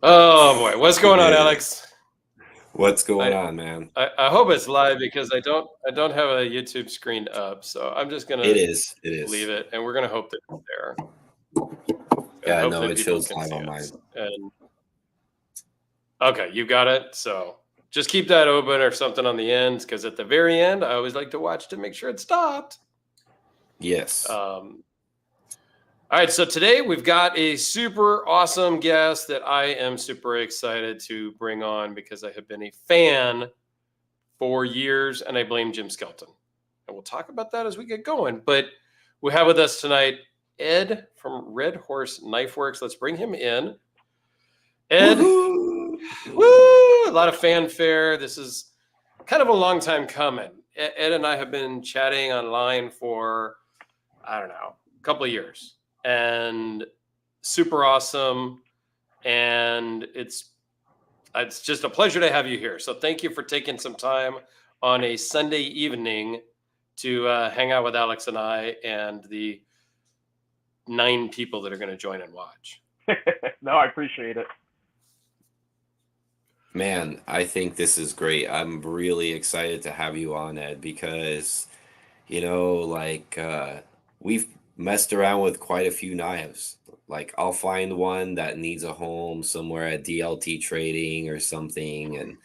Oh boy, what's going on, Alex? What's going I, on, man? I hope it's live because I don't have a YouTube screen up, so I'm just It gonna is. It leave is. it, and we're gonna hope that it's there, and Yeah, no, hopefully it people shows can live see on mine. us. And okay, you got it. So just keep that open or something on the end, because at the very end, I always like to watch to make sure it stopped. Yes. Um, All right, so today we've got a super awesome guest that I am super excited to bring on because I have been a fan for years, and I blame Jim Skelton. And we'll talk about that as we get going. But we have with us tonight Ed from Red Horse Knife Works. Let's bring him in. Ed, Woohoo! woo! A lot of fanfare. This is kind of a long time coming. Ed and I have been chatting online for, I don't know, a couple of years. And super awesome. And it's just a pleasure to have you here. So thank you for taking some time on a Sunday evening to hang out with Alex and I and the 9 people that are going to join and watch. No, I appreciate it. Man, I think this is great. I'm really excited to have you on, Ed, because, we've messed around with quite a few knives. Like, I'll find one that needs a home somewhere at DLT Trading or something and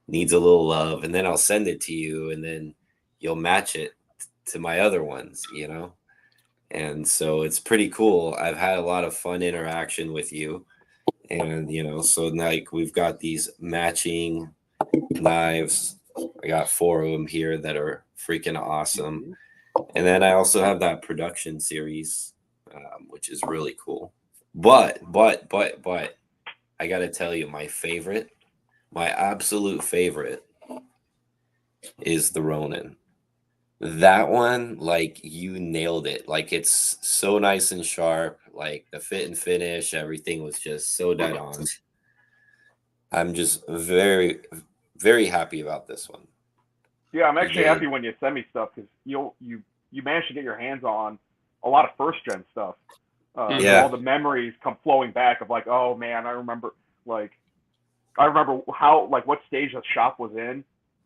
needs a little love, and then I'll send it to you, and then you'll match it to my other ones. And so it's pretty cool. I've had a lot of fun interaction with you. And so like we've got these matching knives. I got 4 of them here that are freaking awesome. And then I also have that production series, which is really cool. But I got to tell you, my absolute favorite is the Ronin. That one, like, you nailed it. Like, it's so nice and sharp. Like, the fit and finish, everything was just so dead on. I'm just very, very happy about this one. Yeah, I'm You actually did. happy when you send me stuff because you managed to get your hands on a lot of first gen stuff. So Yeah. all the memories come flowing back of like, oh man, like I remember how like what stage the shop was in,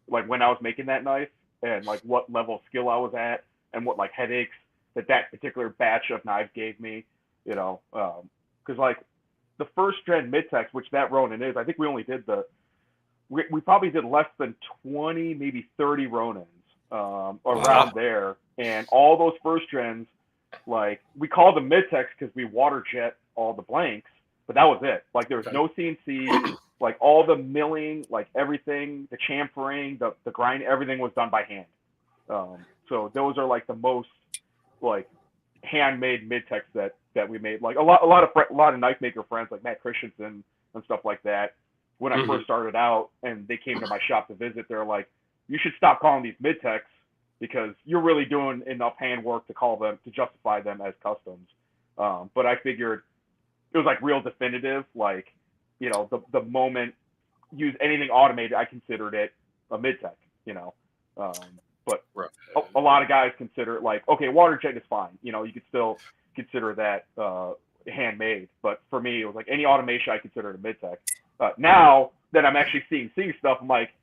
like when I was making that knife, and like what level of skill I was at, and what like headaches that particular batch of knives gave me. Because like the first gen Midtex, which that Ronin is, I think we only did we probably did less than 20, maybe 30 Ronins around there. And all those first gens, like, we called them Midtex because we water jet all the blanks, but that was it. Like, there was no CNC. Like, all the milling, like, everything, the chamfering, the grind, everything was done by hand. So those are, like, the most, like, handmade Midtex that we made. Like, a lot of knife maker friends, like Matt Christensen and stuff like that, when I first started out and they came to my shop to visit, they're like, you should stop calling these Midtex because you're really doing enough handwork to justify them as customs. But I figured it was like real definitive. Like, the moment use anything automated, I considered it a Midtech. But Right. a lot of guys consider it like, okay, water jet is fine. You could still consider that handmade. But for me, it was like any automation I considered a Midtech. Now that I'm actually seeing stuff, I'm like,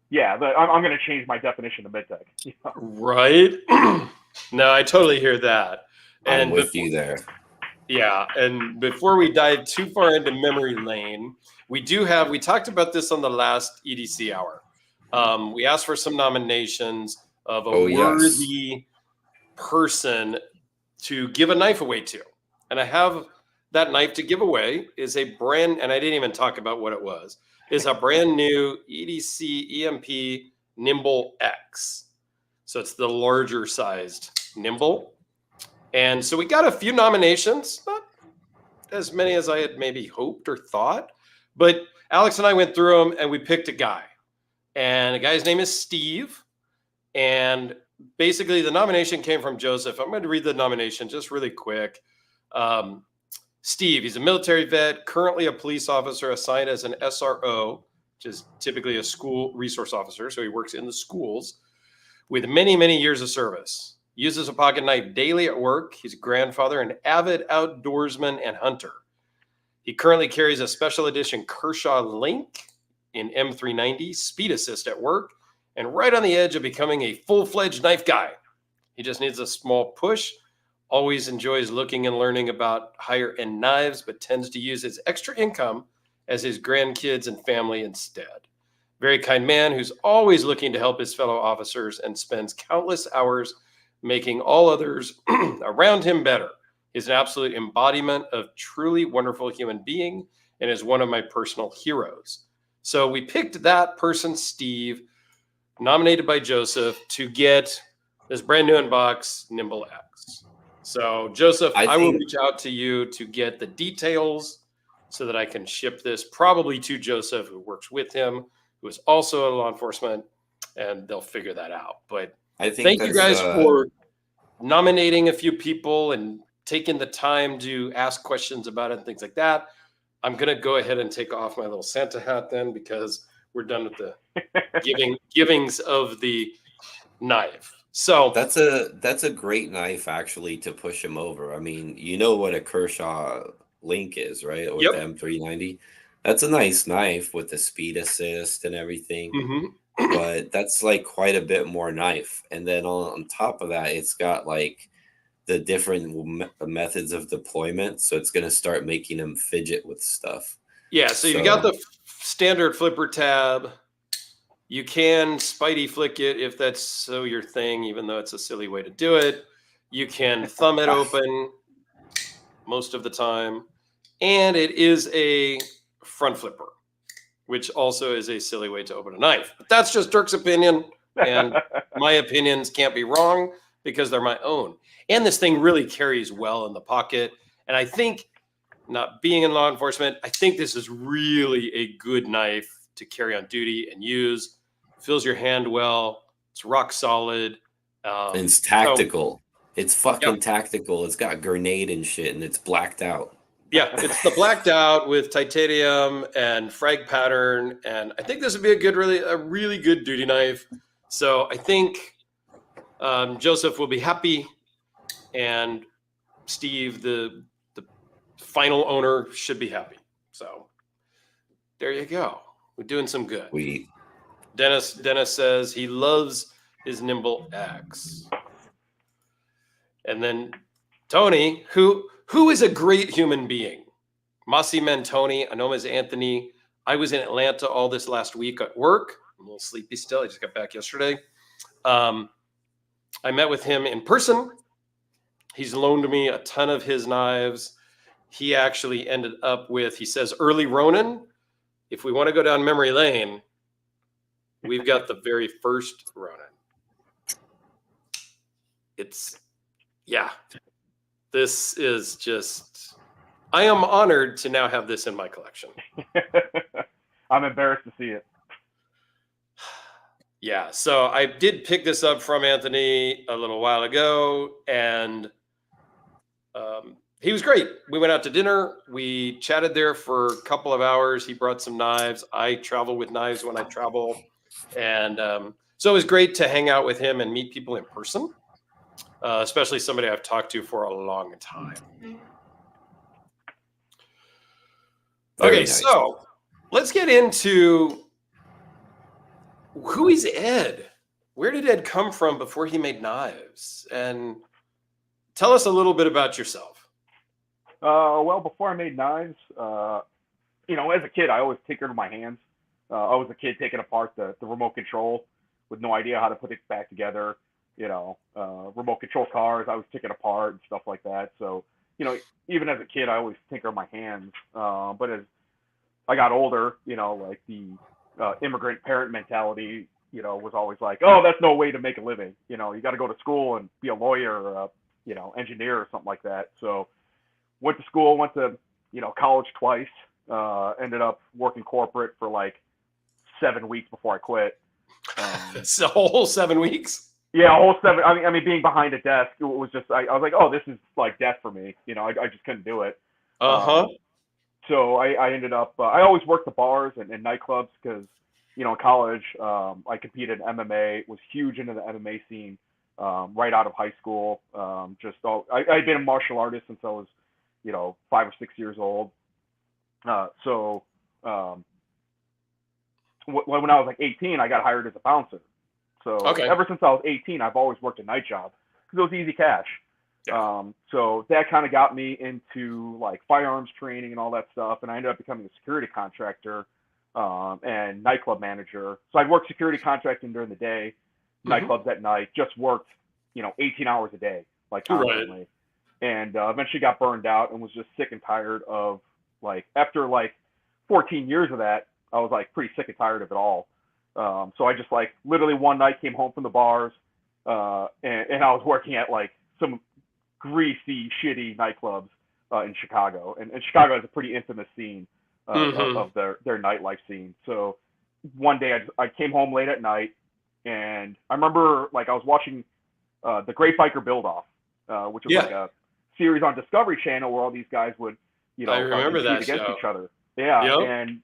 yeah, I'm going to change my definition of Midtech. Right? No, I totally hear that. I'm with you there. Yeah, and before we dive too far into memory lane, we talked about this on the last EDC hour. We asked for some nominations of a Oh, yes. worthy person to give a knife away to. And I have that knife to give away is a brand, and I didn't even talk about what it was, is a brand new EDC EMP Nimble X. So it's the larger sized Nimble. And so we got a few nominations, not as many as I had maybe hoped or thought. But Alex and I went through them and we picked a guy. And the guy's name is Steve. And basically the nomination came from Joseph. I'm going to read the nomination just really quick. Steve, he's a military vet, currently a police officer assigned as an SRO, which is typically a school resource officer. So he works in the schools with many, many years of service. Uses a pocket knife daily at work. He's a grandfather, an avid outdoorsman and hunter. He currently carries a special edition Kershaw Link in M390, speed assist at work, and right on the edge of becoming a full-fledged knife guy. He just needs a small push. Always enjoys looking and learning about higher-end knives, but tends to use his extra income as his grandkids and family instead. Very kind man who's always looking to help his fellow officers and spends countless hours making all others around him better. He's an absolute embodiment of truly wonderful human being and is one of my personal heroes. So we picked that person, Steve, nominated by Joseph, to get this brand new inbox Nimble X. So Joseph, I will reach out to you to get the details so that I can ship this probably to Joseph, who works with him, who is also in law enforcement, and they'll figure that out. But thank you guys for nominating a few people and taking the time to ask questions about it and things like that. I'm going to go ahead and take off my little Santa hat then, because we're done with the givings of the knife. So that's a great knife, actually, to push him over. I mean, you know what a Kershaw Link is, right? Or the M390. That's a nice knife with the speed assist and everything. Mm-hmm. But that's like quite a bit more knife. And then on top of that, it's got like the different methods of deployment. So it's going to start making him fidget with stuff. Yeah. So you've got the standard flipper tab. You can Spidey flick it if that's so your thing, even though it's a silly way to do it. You can thumb it open most of the time. And it is a front flipper, which also is a silly way to open a knife. But that's just Dirk's opinion. And my opinions can't be wrong because they're my own. And this thing really carries well in the pocket. And I think, not being in law enforcement, I think this is really a good knife to carry on duty and use. Fills your hand well. It's rock solid. And it's tactical. It's fucking tactical. It's got grenade and shit, and it's blacked out. Yeah, it's the blacked out with titanium and frag pattern. And I think this would be a really good duty knife. So I think Joseph will be happy, and Steve, the final owner, should be happy. So there you go. We're doing some good. Dennis says he loves his Nimble X. And then Tony, who is a great human being. Mossy Man Tony, I know him as Anthony. I was in Atlanta all this last week at work. I'm a little sleepy still. I just got back yesterday. I met with him in person. He's loaned me a ton of his knives. He actually ended up with, he says, early Ronin. If we want to go down memory lane, we've got the very first Ronin. This is just, I am honored to now have this in my collection. I'm embarrassed to see it. Yeah, so I did pick this up from Anthony a little while ago, and he was great. We went out to dinner. We chatted there for a couple of hours. He brought some knives. I travel with knives when I travel. And so it was great to hang out with him and meet people in person, especially somebody I've talked to for a long time. Okay, nice. So let's get into who is Ed? Where did Ed come from before he made knives? And tell us a little bit about yourself. Well, before I made knives, as a kid, I always tinkered with my hands. I was a kid taking apart the remote control with no idea how to put it back together. Remote control cars, I was taking apart and stuff like that. So, even as a kid, I always tinker with my hands. But as I got older, like the immigrant parent mentality, was always like, oh, that's no way to make a living. You got to go to school and be a lawyer or engineer or something like that. So went to school, went to, college twice, ended up working corporate for like 7 weeks before I quit. It's a whole 7 weeks? Yeah, a whole 7. I mean, being behind a desk, it was just, I was like, oh, this is like death for me. I just couldn't do it. So I ended up, I always worked the bars and nightclubs because, in college, I competed in MMA, was huge into the MMA scene right out of high school. I'd been a martial artist since I was, 5 or 6 years old. So when I was like 18, I got hired as a bouncer. So ever since I was 18, I've always worked a night job because it was easy cash. Yeah. So that kind of got me into like firearms training and all that stuff. And I ended up becoming a security contractor and nightclub manager. So I'd work security contracting during the day, nightclubs at night, just worked, 18 hours a day, like constantly. Right. And eventually got burned out and was just sick and tired of like, after like 14 years of that, I was like pretty sick and tired of it all. So I just like literally one night came home from the bars and I was working at like some greasy, shitty nightclubs in Chicago. And Chicago has a pretty infamous scene of their nightlife scene. So one day I came home late at night and I remember like I was watching the Great Biker Build-Off, which was like a series on Discovery Channel where all these guys would, I remember that against show. each other. Yeah. Yep. And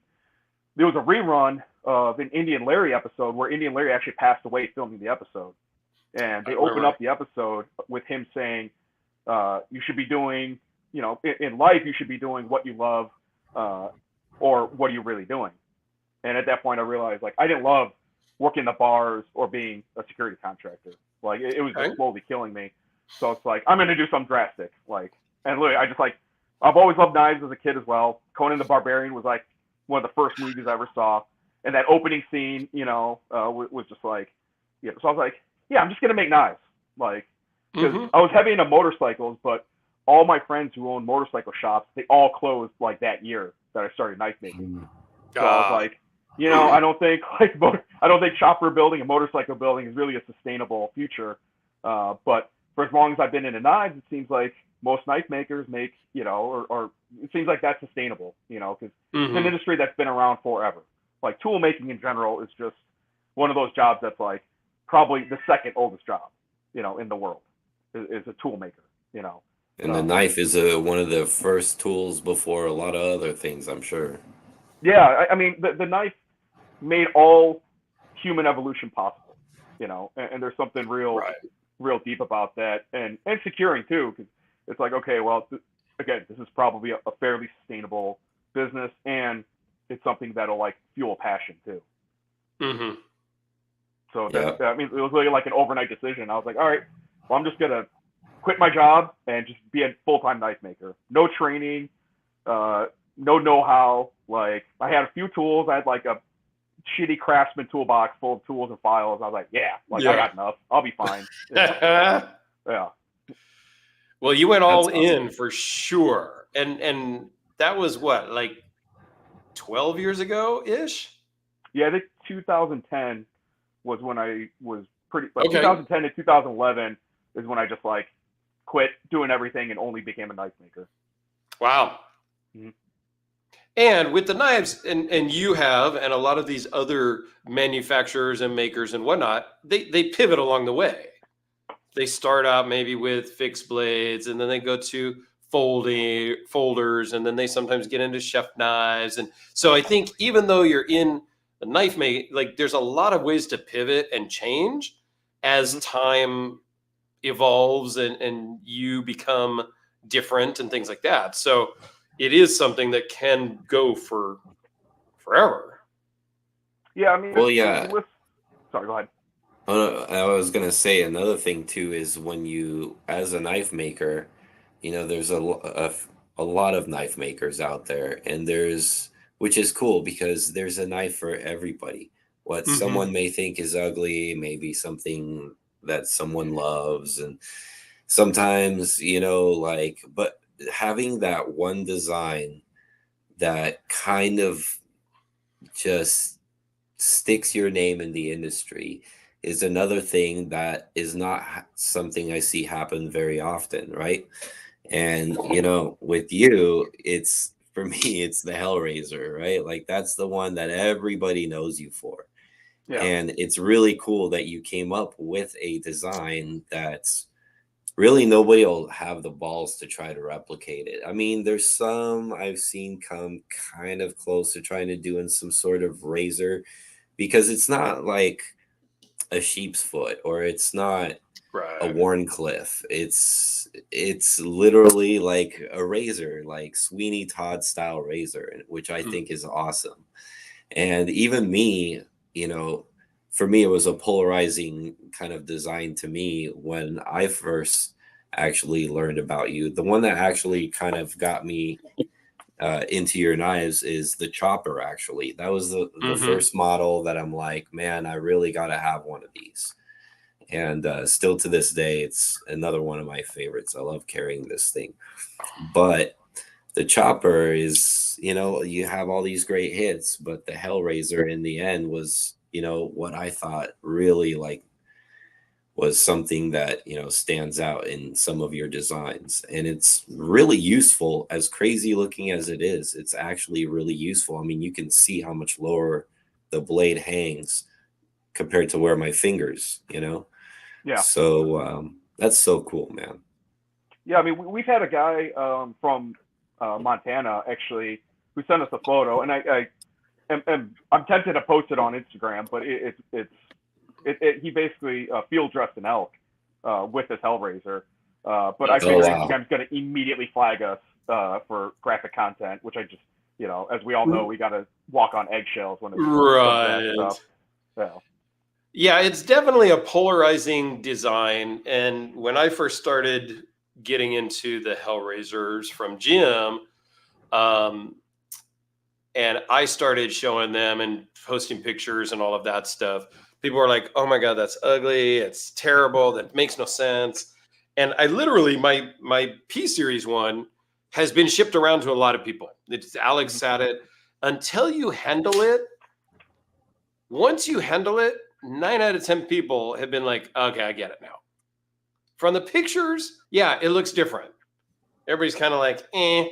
there was a rerun of an Indian Larry episode where Indian Larry actually passed away filming the episode. And they open up the episode with him saying, you should be doing, in life, you should be doing what you love, or what are you really doing? And at that point, I realized, like, I didn't love working the bars or being a security contractor. Like, it was just slowly killing me. So it's like, I'm going to do something drastic. Like, and literally, I've always loved knives as a kid as well. Conan the Barbarian was like one of the first movies I ever saw. And that opening scene, was just like, so I was like, yeah, I'm just going to make knives. Like, because I was heavy into motorcycles, but all my friends who owned motorcycle shops, they all closed like that year that I started knife making. So I was like, I don't think chopper building and motorcycle building is really a sustainable future. But for as long as I've been into knives, it seems like most knife makers make, or it seems like that's sustainable, because it's an industry that's been around forever. Like tool making in general is just one of those jobs that's like probably the second oldest job, in the world is a tool maker, And the knife is one of the first tools before a lot of other things, I'm sure. Yeah, I mean, the knife made all human evolution possible, and there's something real deep about that, and securing too, because it's like, okay, well, again, this is probably a fairly sustainable business, and it's something that'll like fuel passion too. So I mean, it was really like an overnight decision. I was like, all right, well, I'm just gonna quit my job and just be a full-time knife maker. No training, no know-how. Like I had a few tools. I had like a shitty Craftsman toolbox full of tools and files. I was like, I got enough. I'll be fine. Yeah. Well, you went all in for sure. And that was what, like 12 years ago ish? Yeah, I think 2010 was when I was pretty, like 2010 to 2011 is when I just like quit doing everything and only became a knife maker. Wow. And with the knives, and you have, and a lot of these other manufacturers and makers and whatnot, they pivot along the way. They start out maybe with fixed blades, and then they go to folders, and then they sometimes get into chef knives. And so I think even though you're in the knife making, like there's a lot of ways to pivot and change as time evolves and you become different and things like that. So it is something that can go for forever. Yeah, I mean, sorry, go ahead. I was going to say another thing too is when you, as a knife maker, there's a lot of knife makers out there, and which is cool because there's a knife for everybody. What someone may think is ugly, maybe something that someone loves. And sometimes, but having that one design that kind of just sticks your name in the industry is another thing that is not something I see happen very often, right? And, with you, for me, it's the Hellraiser, right? Like that's the one that everybody knows you for. Yeah. And it's really cool that you came up with a design that's really nobody will have the balls to try to replicate it. I mean, there's some I've seen come kind of close to trying to doing some sort of razor, because it's not like a sheep's foot, or it's not a Warncliffe. It's literally like a razor, like Sweeney Todd style razor, which I think is awesome. And even me, you know, for me, it was a polarizing kind of design to me when I first actually learned about you. The one that actually kind of got me into your knives is the chopper. Actually, that was the first model that I'm like, man, I really got to have one of these. And still to this day, it's another one of my favorites. I love carrying this thing. But the chopper is, you know, you have all these great hits, but the Hellraiser in the end was, you know, what I thought really like was something that, you know, stands out in some of your designs. And it's really useful, as crazy looking as it is. It's actually really useful. I mean, you can see how much lower the blade hangs compared to where my fingers, you know? Yeah. So that's so cool, man. Yeah, I mean, we've had a guy from Montana actually who sent us a photo, and I'm tempted to post it on Instagram, but he basically field dressed an elk with this Hellraiser. But I figured Instagram's going to immediately flag us for graphic content, which I just, you know, as we all know, we got to walk on eggshells when it comes to that stuff. Yeah. Yeah, it's definitely a polarizing design. And when I first started getting into the Hellraisers from Jim, and I started showing them and posting pictures and all of that stuff, people were like, oh my God, that's ugly. It's terrible. That makes no sense. And I literally, my P-Series one has been shipped around to a lot of people. Alex had it. Until you handle it, once you handle it, 9 out of 10 people have been like, okay, I get it now. From the pictures, yeah, it looks different. Everybody's kind of like, eh.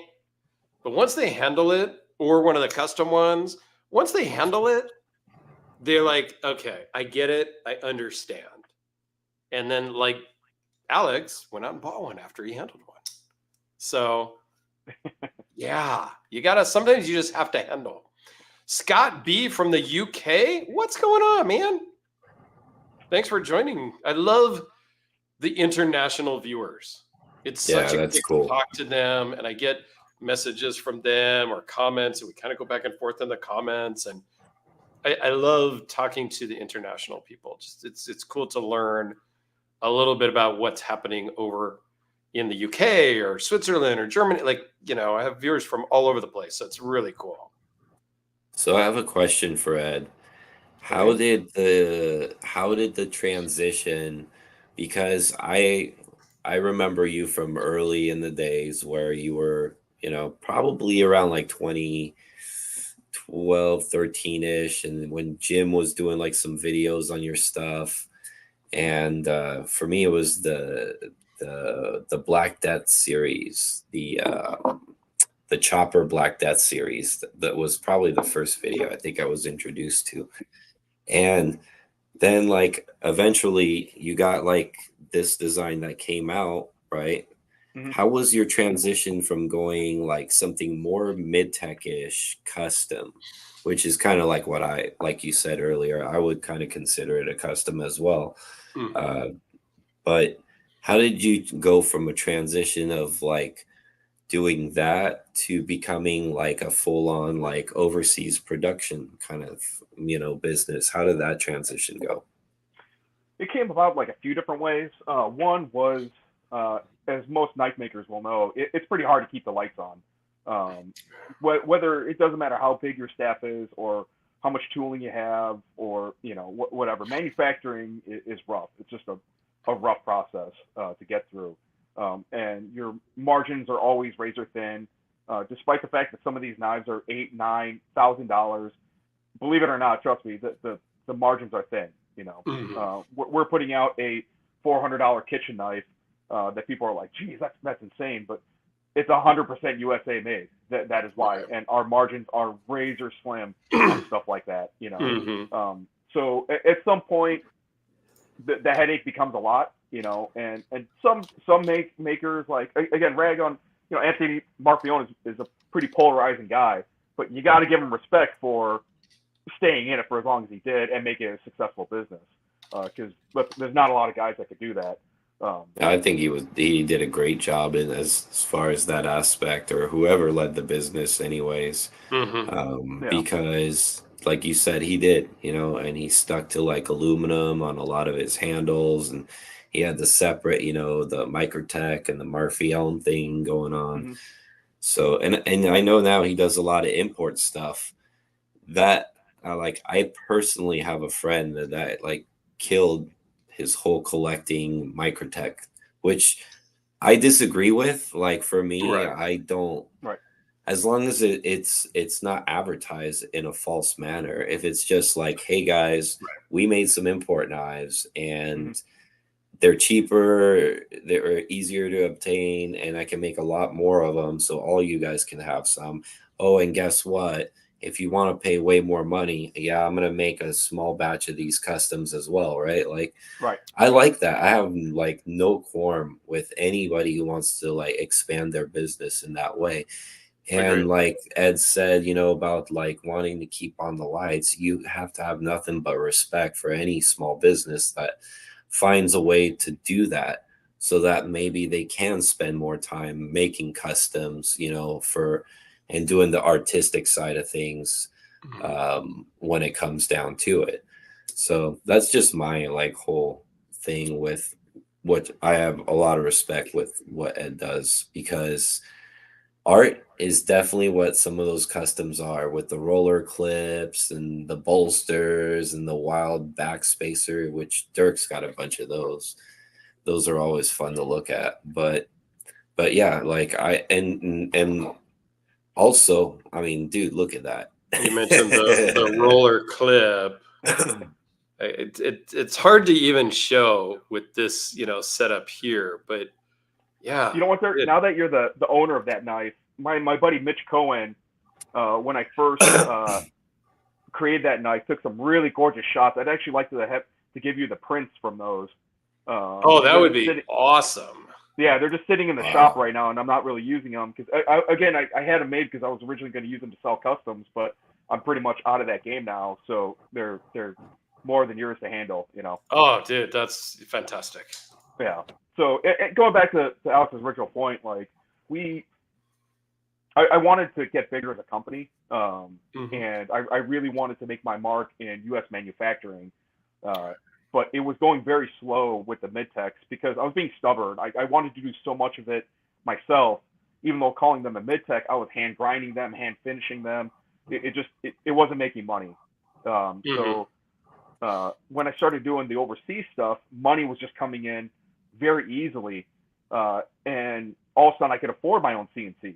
But once they handle it, or one of the custom ones, once they handle it, they're like, okay, I get it. I understand. And then like Alex went out and bought one after he handled one. So yeah, sometimes you just have to handle. Scott B from the UK. What's going on, man? Thanks for joining. I love the international viewers. It's such a kick to talk to them, and I get messages from them or comments, and we kind of go back and forth in the comments. And I love talking to the international people. Just it's cool to learn a little bit about what's happening over in the UK or Switzerland or Germany. Like, you know, I have viewers from all over the place, so it's really cool. So I have a question for Ed. How did the transition, because I remember you from early in the days where you were, you know, probably around like 2012, 13-ish, and when Jim was doing like some videos on your stuff. And for me, it was the Black Death series, the Chopper Black Death series. That was probably the first video I think I was introduced to. And then like eventually you got like this design that came out, right? Mm-hmm. How was your transition from going like something more mid-tech-ish custom, which is kind of like what like you said earlier, I would kind of consider it a custom as well. Mm-hmm. But how did you go from a transition of like doing that to becoming like a full-on like overseas production kind of, you know, business? How did that transition go? It came about like a few different ways. One was, as most knife makers will know, it's pretty hard to keep the lights on. Whether it doesn't matter how big your staff is or how much tooling you have or, you know, whatever. Manufacturing is rough. It's just a rough process to get through. And your margins are always razor thin, despite the fact that some of these knives are $8,000-$9,000. Believe it or not, trust me, the margins are thin. You know, mm-hmm. We're putting out a $400 kitchen knife that people are like, geez, that's insane, but it's 100% USA made. That is why, and our margins are razor slim on stuff like that. You know, mm-hmm. So at some point, the headache becomes a lot. You know, and some makers, like, again, rag on, you know, Anthony Marpione is a pretty polarizing guy, but you got to give him respect for staying in it for as long as he did and making it a successful business, because there's not a lot of guys that could do that. I think he did a great job in as far as that aspect, or whoever led the business anyways. Mm-hmm. Because like you said, he did, and he stuck to like aluminum on a lot of his handles, and he had the separate, the Microtech and the Murphy Elm thing going on. Mm-hmm. So, and I know now he does a lot of import stuff that I personally have a friend that like killed his whole collecting Microtech, which I disagree with. Like for me, Right. I don't. Right. As long as it's not advertised in a false manner. If it's just like, hey guys, we made some import knives and they're cheaper, they're easier to obtain, and I can make a lot more of them, so all you guys can have some. Oh, and guess what? If you want to pay way more money, yeah, I'm gonna make a small batch of these customs as well, right? Like, Right. I like that. I have like no qualm with anybody who wants to like expand their business in that way. And Agreed. like Ed said, about like wanting to keep on the lights, you have to have nothing but respect for any small business that finds a way to do that, so that maybe they can spend more time making customs, and doing the artistic side of things when it comes down to it. So that's just my like whole thing with what I have a lot of respect with what Ed does, because art is definitely what some of those customs are, with the roller clips and the bolsters and the wild backspacer, which Dirk's got a bunch of those. Those are always fun to look at. But yeah, like and also, I mean, dude, look at that. You mentioned the roller clip. It's hard to even show with this, setup here, but yeah. You know what? Now that you're the owner of that knife, my buddy Mitch Cohen, when I first created that knife, took some really gorgeous shots. I'd actually like to give you the prints from those. That would be awesome. Yeah, they're just sitting in the shop right now, and I'm not really using them because I had them made because I was originally going to use them to sell customs, but I'm pretty much out of that game now, so they're more than yours to handle, Oh, dude, that's fantastic. Yeah. So going back to Alex's original point, like I wanted to get bigger as a company, and I really wanted to make my mark in U.S. manufacturing, but it was going very slow with the mid-techs because I was being stubborn. I wanted to do so much of it myself, even though calling them a mid-tech, I was hand grinding them, hand finishing them. It wasn't making money. So when I started doing the overseas stuff, money was just coming in very easily, and all of a sudden I could afford my own CNC.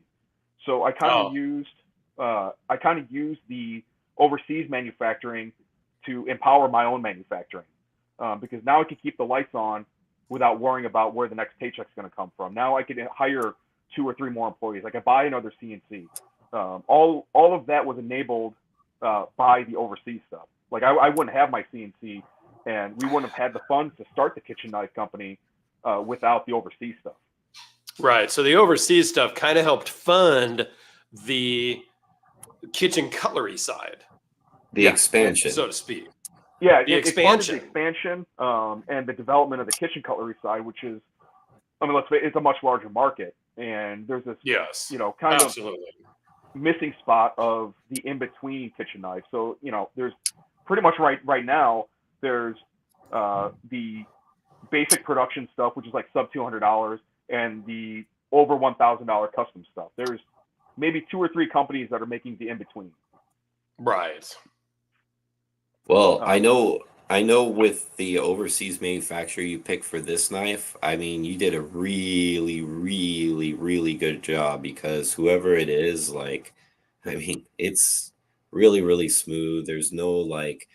So I kind of used the overseas manufacturing to empower my own manufacturing, because now I could keep the lights on without worrying about where the next paycheck's going to come from. Now I could hire 2 or 3 more employees. I could buy another CNC. All of that was enabled by the overseas stuff. Like I wouldn't have my CNC, and we wouldn't have had the funds to start the kitchen knife company without the overseas stuff. Right. So the overseas stuff kind of helped fund the kitchen cutlery side. The expansion, so to speak. Yeah, the expansion. It funded the expansion and the development of the kitchen cutlery side, which is, I mean, it's a much larger market, and there's this, kind of missing spot of the in-between kitchen knife. So, there's pretty much right now, there's the basic production stuff, which is like sub $200, and the over $1,000 custom stuff. There's maybe 2 or 3 companies that are making the in-between. Right. Well, I know with the overseas manufacturer you picked for this knife, I mean, you did a really, really, really good job, because whoever it is, like, I mean, it's really, really smooth. There's no like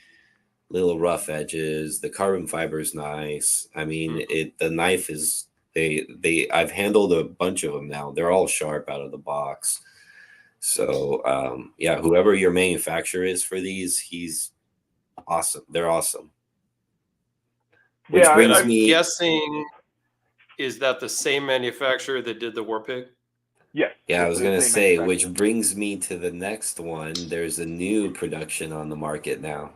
little rough edges. The carbon fiber is nice. I mean, the knife is I've handled a bunch of them now. They're all sharp out of the box. So yeah, whoever your manufacturer is for these, he's awesome. They're awesome. Which brings me guessing, is that the same manufacturer that did the Warpig? Yes. Yeah, I was gonna say, which brings me to the next one. There's a new production on the market now.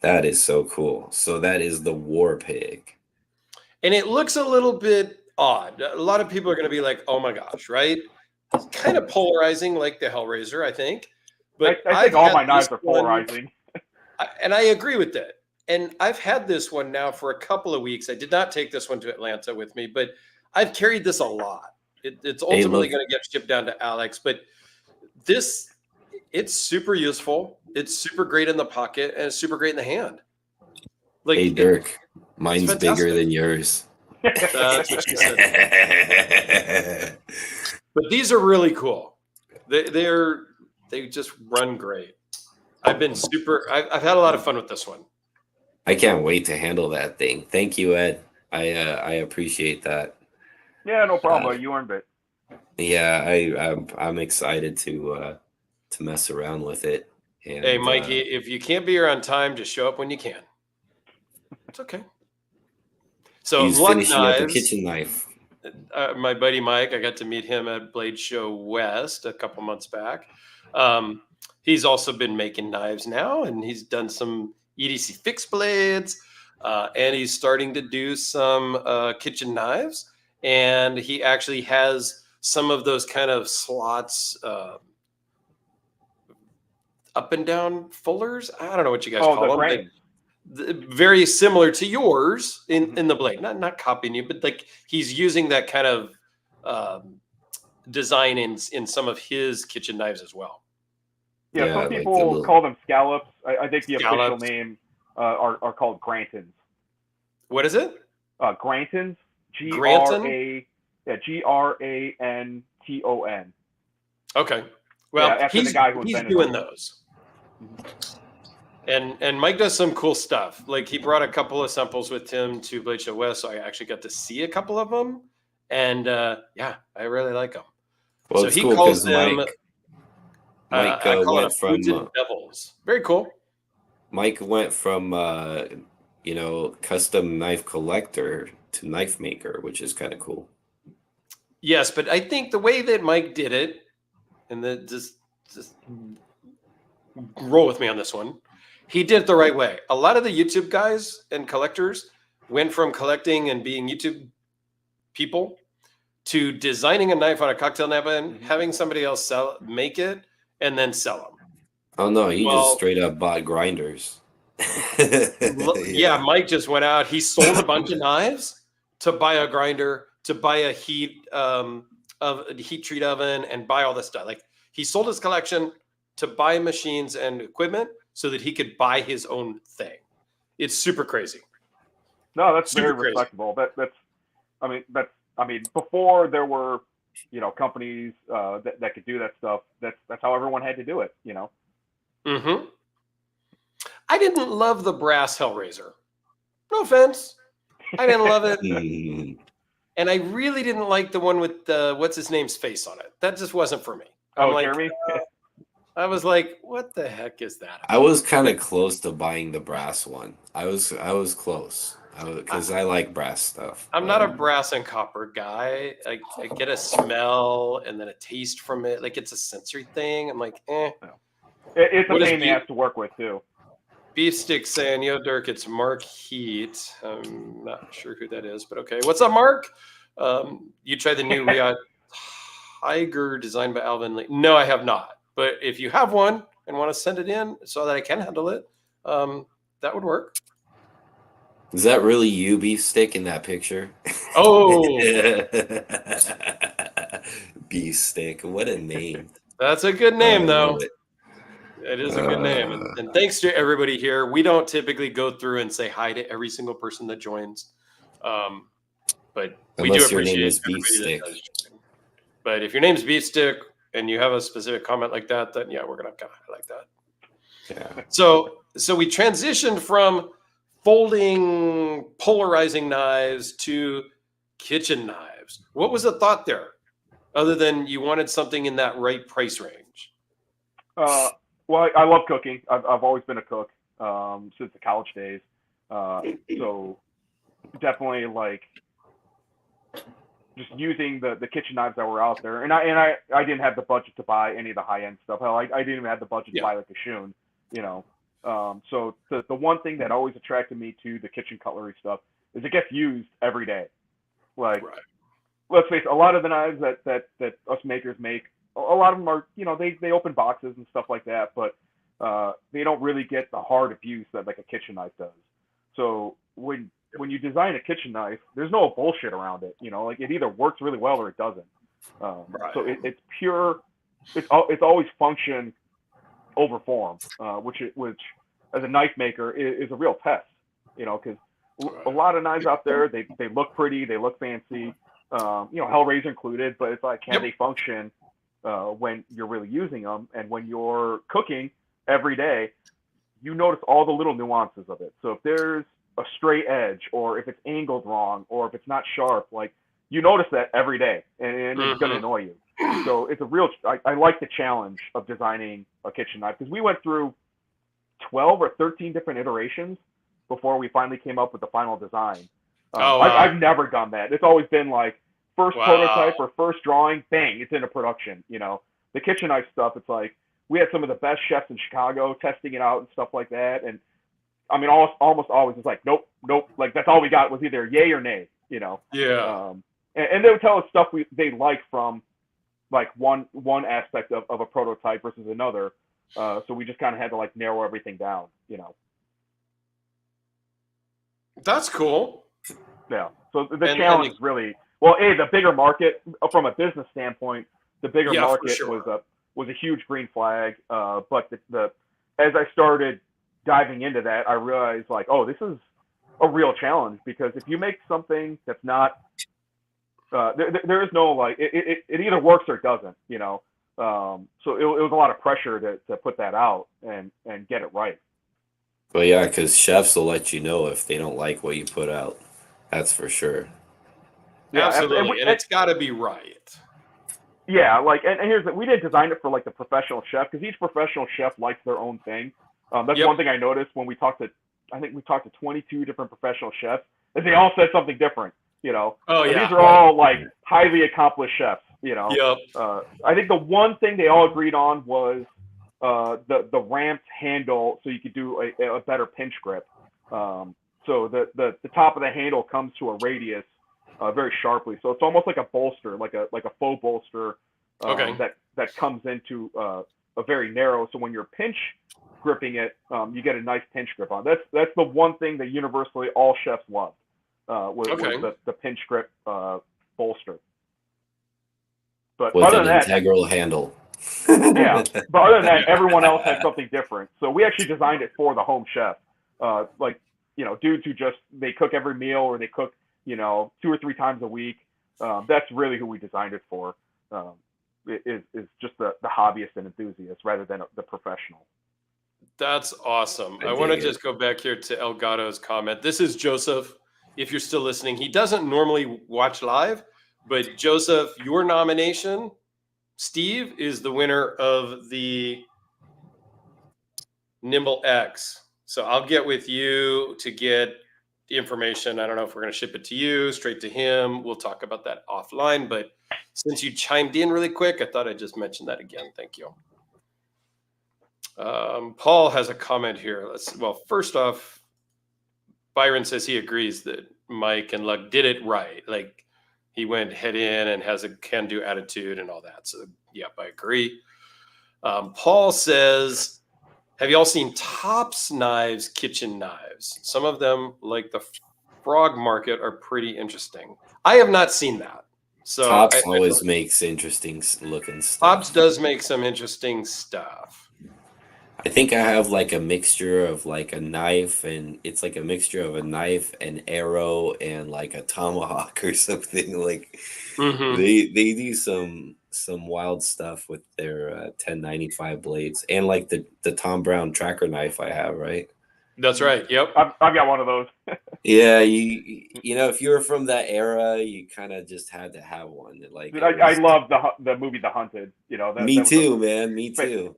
That is so cool. So that is the War Pig. And it looks a little bit odd. A lot of people are going to be like, "Oh my gosh," right? It's kind of polarizing, like the Hellraiser, I think. But I think I've all had my knives this are one, polarizing. and I agree with that. And I've had this one now for a couple of weeks. I did not take this one to Atlanta with me, but I've carried this a lot. It's Hey, ultimately look. going to get shipped down to Alex, but this, it's super useful. It's super great in the pocket, and it's super great in the hand. Like Hey, Dirk. Mine's bigger fantastic. than yours. That's what she said. But these are really cool. They just run great. I've been I've had a lot of fun with this one. I can't wait to handle that thing. Thank you, Ed. I appreciate that. Yeah, no problem. You earned it. Yeah, I'm excited to mess around with it. And Hey, Mikey, if you can't be here on time, just show up when you can. It's okay. So he's Luck finishing up a Knives, kitchen knife. my buddy Mike, I got to meet him at Blade Show West a couple months back. He's also been making knives now, and he's done some EDC fixed blades, and he's starting to do some kitchen knives. And he actually has some of those kind of slots, up and down fullers. I don't know what you guys call the them. grains. Very similar to yours Mhm. in the blade, not copying you, but like he's using that kind of design in some of his kitchen knives as well. Yeah, Yeah, some like the people little call them scallops. I think the official Scallops. name are called Grantons. What is it? Grantons, Granton? Granton. Okay. Well, Yeah, after the guy who he's invented doing them. those. And Mike does some cool stuff. Like he brought a couple of samples with him to Blade Show West, so I actually got to see a couple of them. And yeah, I really like them. well, So it's he cool calls because them Mike I call it a went from fluted devils. Very cool. custom knife collector to knife maker, which is kind of cool. Yes, but I think the way that Mike did it, and just roll with me on this one, he did it the right way. A lot of the YouTube guys and collectors went from collecting and being YouTube people to designing a knife on a cocktail napkin, having somebody else make it, and then sell them. Oh no, he just straight up bought grinders. Yeah, Mike just went out. He sold a bunch of knives to buy a grinder, to buy a heat treat oven, and buy all this stuff. Like he sold his collection to buy machines and equipment so that he could buy his own thing. It's super crazy. No, that's Super very crazy. respectable. I mean, before there were, companies that could do that stuff. That's how everyone had to do it. Mm-hmm. I didn't love the brass Hellraiser. No offense. I didn't love it. And I really didn't like the one with what's his name's face on it. That just wasn't for me. Jeremy? I was like, what the heck is that? I was kind of close to buying the brass one. I was close because I like brass stuff. I'm not a brass and copper guy. I get a smell and then a taste from it. Like it's a sensory thing. I'm like, eh. It's a pain in the ass to work with too. Beefstick saying, yo, Dirk, it's Mark Heat. I'm not sure who that is, but okay. What's up, Mark? You tried the new Riot Tiger designed by Alvin Lee. No, I have not. But if you have one and want to send it in so that I can handle it, that would work. Is that really you, Beefstick, in that picture? Oh. Beefstick. What a name. That's a good name, though. It. It is a good name. And thanks to everybody here. We don't typically go through and say hi to every single person that joins. But we do appreciate your name is Beefstick. But if your name's Beefstick and you have a specific comment like that, then yeah, we're going to kind of highlight that. Yeah. So we transitioned from folding, polarizing knives to kitchen knives. What was the thought there, other than you wanted something in that right price range? Well, I love cooking. I've always been a cook since the college days. So definitely like just using the kitchen knives that were out there. And I didn't have the budget to buy any of the high end stuff. Hell, I didn't even have the budget to buy like a Shun, So the one thing that always attracted me to the kitchen cutlery stuff is it gets used every day. Like, Right. let's face it, a lot of the knives that us makers make, a lot of them are, they open boxes and stuff like that, but they don't really get the hard abuse that like a kitchen knife does. So when you design a kitchen knife, there's no bullshit around it. Like it either works really well or it doesn't. Right. So it's pure. It's always function over form, which as a knife maker is a real test. Because a lot of knives out there, they look pretty, they look fancy. Hellraiser included, but it's like, can they function when you're really using them? And when you're cooking every day, you notice all the little nuances of it. So if there's a stray edge, or if it's angled wrong, or if it's not sharp, like you notice that every day, and it's going to annoy you. So it's a real. I like the challenge of designing a kitchen knife, because we went through 12 or 13 different iterations before we finally came up with the final design. Wow. I've never done that. It's always been like first prototype or first drawing, bang, it's into production. The kitchen knife stuff, it's like we had some of the best chefs in Chicago testing it out and stuff like that. And I mean, almost always it's like, nope. Like that's all we got was either yay or nay. Yeah. And they would tell us stuff they like from like one aspect of a prototype versus another. So we just kind of had to like narrow everything down. That's cool. Yeah. So the challenge is really, well, the bigger market from a business standpoint, the bigger market was a huge green flag. But as I started diving into that, I realized like, oh, this is a real challenge, because if you make something that's not, there is no like, it either works or it doesn't, so it was a lot of pressure to put that out and get it right. Well, yeah, because chefs will let you know if they don't like what you put out. That's for sure. Yeah, absolutely, and it's got to be right. Yeah, like, and here's we didn't design it for like the professional chef, because each professional chef likes their own thing. That's one thing I noticed when I think we talked to 22 different professional chefs, and they all said something different. Oh yeah, these are all like highly accomplished chefs. I think the one thing they all agreed on was the ramped handle, so you could do a better pinch grip. So the top of the handle comes to a radius very sharply, so it's almost like a bolster, like a faux bolster that comes into a very narrow. So when you're pinch gripping it, you get a nice pinch grip on. That's the one thing that universally all chefs love. Was the pinch grip bolster. But with other an than that, integral handle. Yeah, but other than that, everyone else had something different. So we actually designed it for the home chef. Dudes who they cook every meal, or they cook 2 or 3 times a week. That's really who we designed it for. Is just the hobbyist and enthusiast rather than the professional. That's awesome. I want to just go back here to Elgato's comment. This is Joseph. If you're still listening, he doesn't normally watch live, but Joseph, your nomination, Steve, is the winner of the Nimble X. So I'll get with you to get the information. I don't know if we're going to ship it to you, straight to him. We'll talk about that offline. But since you chimed in really quick, I thought I'd just mention that again. Thank you. Paul has a comment here. First off, Byron says he agrees that Mike and Luck did it right. Like, he went head in and has a can-do attitude and all that. So, yep, I agree. Paul says, have you all seen Tops Knives kitchen knives? Some of them, like the Frog Market, are pretty interesting. I have not seen that. So Tops always makes interesting looking stuff. Tops does make some interesting stuff. I think I have like a mixture of like a knife, and it's like a mixture of a knife, an arrow, and like a tomahawk or something. Like they do some wild stuff with their 1095 blades, and like the Tom Brown tracker knife I have, right? That's right. Yep. I've got one of those. Yeah, you know, if you were from that era, you kind of just had to have one. Like, I love the movie The Hunted. Me too, man. Me too.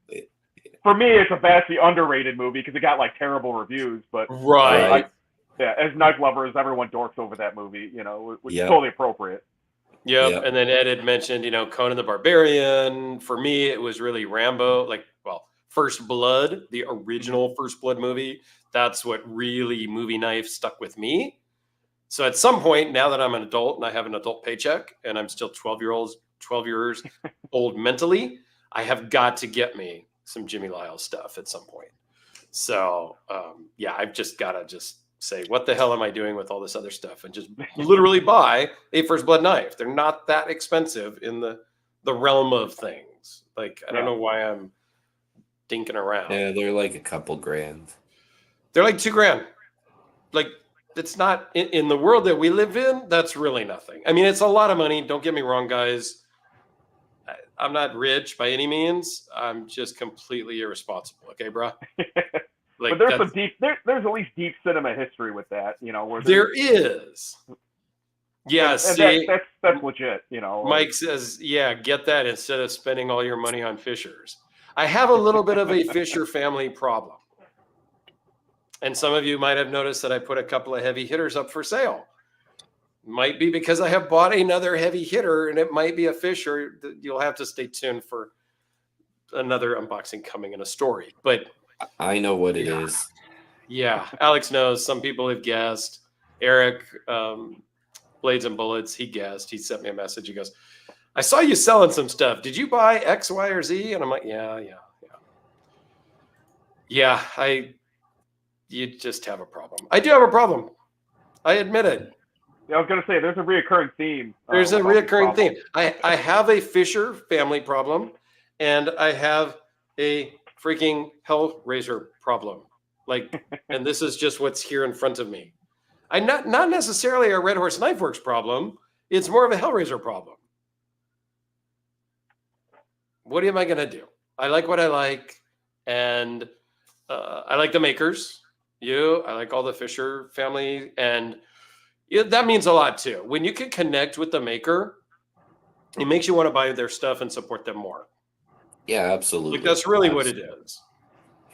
For me, it's a vastly underrated movie because it got like terrible reviews. But as knife lovers, everyone dorks over that movie. Which is totally appropriate. Yep. And then Ed had mentioned, Conan the Barbarian. For me, it was really Rambo. First Blood, the original First Blood movie. That's what really movie knife stuck with me. So at some point, now that I'm an adult and I have an adult paycheck and I'm still 12 years old mentally, I have got to get me some Jimmy Lyle stuff at some point. So yeah, I've just got to just say, what the hell am I doing with all this other stuff? And just literally buy a First Blood knife. They're not that expensive in the realm of things. Like, I don't know why I'm dinking around. Yeah, they're like a couple grand. They're like $2,000. Like, it's not in the world that we live in. That's really nothing. I mean, it's a lot of money. Don't get me wrong, guys. I'm not rich by any means. I'm just completely irresponsible. Okay, bro. Like, but there's some deep. There's at least deep cinema history with that. You know, where there is. Yeah, and that's legit. You know, Mike says, "Yeah, get that instead of spending all your money on Fishers." I have a little bit of a Fisher family problem. And some of you might have noticed that I put a couple of heavy hitters up for sale. Might be because I have bought another heavy hitter, and it might be a Fisher. You'll have to stay tuned for another unboxing coming in a story. But I know what it is. Yeah, Alex knows. Some people have guessed. Eric, Blades and Bullets, he guessed. He sent me a message. He goes, I saw you selling some stuff. Did you buy X, Y, or Z? And I'm like, yeah. You just have a problem. I do have a problem. I admit it. Yeah, I was going to say, there's a reoccurring theme. There's a reoccurring theme. I have a Fisher family problem, and I have a freaking Hellraiser problem. Like, and this is just what's here in front of me. Not necessarily a Red Horse Knife Works problem. It's more of a Hellraiser problem. What am I going to do? I like what I like, and I like the makers. I like all the Fisher family, and that means a lot too. When you can connect with the maker, it makes you want to buy their stuff and support them more. Yeah, absolutely. Like, that's really what it is.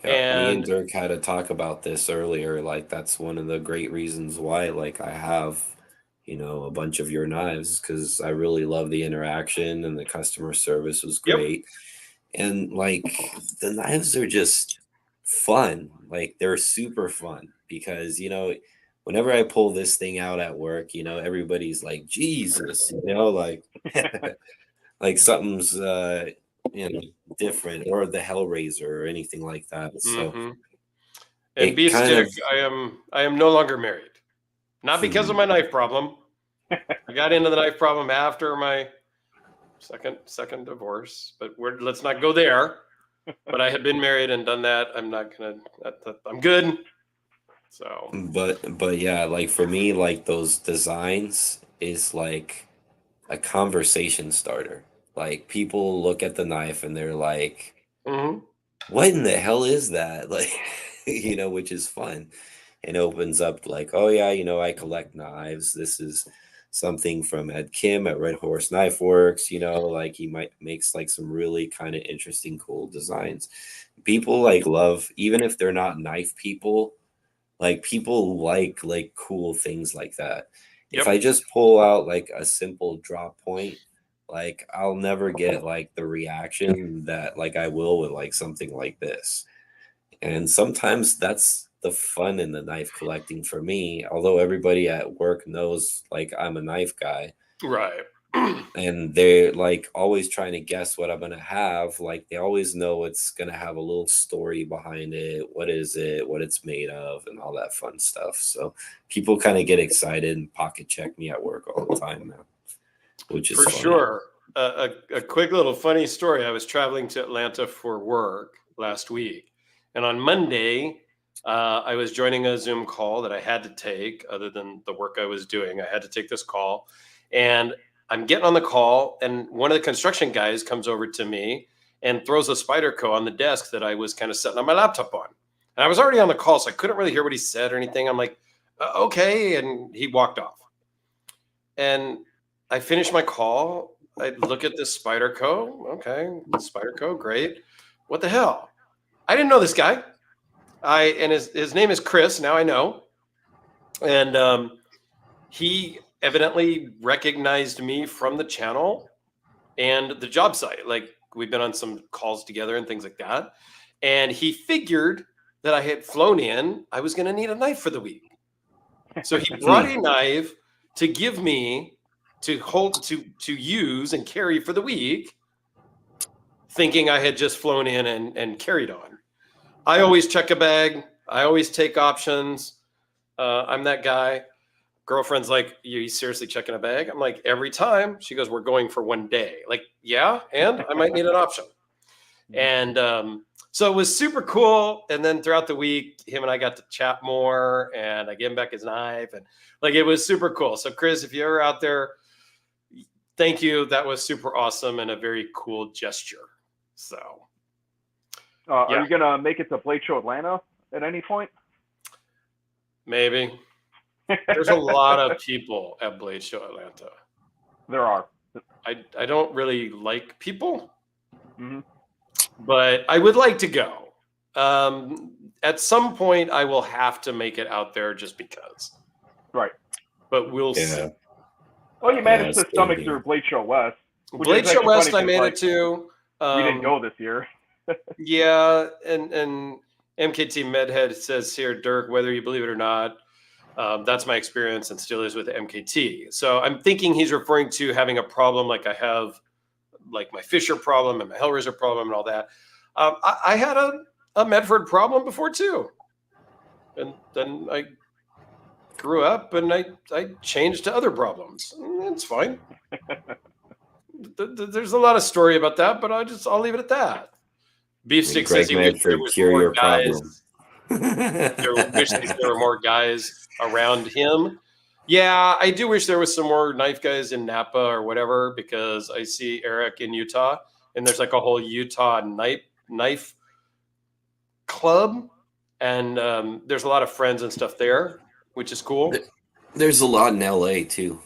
Yeah, me and Dirk had to talk about this earlier. Like, that's one of the great reasons why, like, I have, a bunch of your knives, because I really love the interaction and the customer service was great. Yep. And like, the knives are just fun. Like, they're super fun because, whenever I pull this thing out at work, everybody's like, Jesus, like, like something's, different, or the Hellraiser or anything like that. So, and Beef Stick, I am no longer married, not because of my knife problem. I got into the knife problem after my second divorce, but let's not go there. But I had been married and done that. I'm not gonna. I'm good. So, but yeah, like for me, like those designs is like a conversation starter. Like, people look at the knife and they're like, what in the hell is that? Like, which is fun. And opens up like, oh yeah, I collect knives. This is something from Ed Kim at Red Horse Knife Works, like he makes like some really kind of interesting, cool designs. People like love, even if they're not knife people, like people like cool things like that. Yep. If I just pull out like a simple drop point, like I'll never get like the reaction that like I will with like something like this. And sometimes that's the fun in the knife collecting for me, although everybody at work knows like I'm a knife guy. Right. And they're like always trying to guess what I'm going to have. Like, they always know it's going to have a little story behind it. What is it, what it's made of, and all that fun stuff. So people kind of get excited and pocket check me at work all the time now, which is for funny. Sure. A quick little funny story. I was traveling to Atlanta for work last week, and on Monday, I was joining a Zoom call that I had to take. Other than the work I was doing, I had to take this call, and I'm getting on the call, and one of the construction guys comes over to me and throws a Spyderco on the desk that I was kind of setting on my laptop on. And I was already on the call, so I couldn't really hear what he said or anything. I'm like, okay, and he walked off. And I finished my call. I look at this Spyderco. Okay, Spyderco, great. What the hell? I didn't know this guy. And his name is Chris. Now I know. And he evidently recognized me from the channel and the job site. Like, we've been on some calls together and things like that. and he figured that I had flown in. I was going to need a knife for the week, so he brought a knife to give me to hold to use and carry for the week, thinking I had just flown in and carried on. I always check a bag. I always take options. I'm that guy. Girlfriend's like, you seriously checking a bag? I'm like, every time. She goes, we're going for one day. Like, yeah, and I might need an option. And so it was super cool. And then throughout the week, him and I got to chat more, and I gave him back his knife, and like it was super cool. So Chris, if you're out there, thank you. That was super awesome and a very cool gesture. So, Are you gonna make it to Blade Show Atlanta at any point? Maybe. There's a lot of people at Blade Show Atlanta. There are. I don't really like people, Mm-hmm. but I would like to go. At some point, I will have to make it out there just because. Right. But we'll see. Well, you managed to stomach through Blade Show West. Blade Show West, I made it to. We didn't go this year. Yeah, and MKT Medhead says here, Dirk, whether you believe it or not, that's my experience and still is with MKT. So I'm thinking he's referring to having a problem like I have, like my Fisher problem and my Hellraiser problem and all that. I had a Medford problem before too. And then I grew up and I changed to other problems. It's fine. There's a lot of story about that, but I'll leave it at that. Beefstick says he wished there was more guys. Wish there were more guys around him. Yeah, I do wish there was some more knife guys in Napa or whatever, because I see Eric in Utah, and there's like a whole Utah knife club, and there's a lot of friends and stuff there, which is cool. There's a lot in LA too.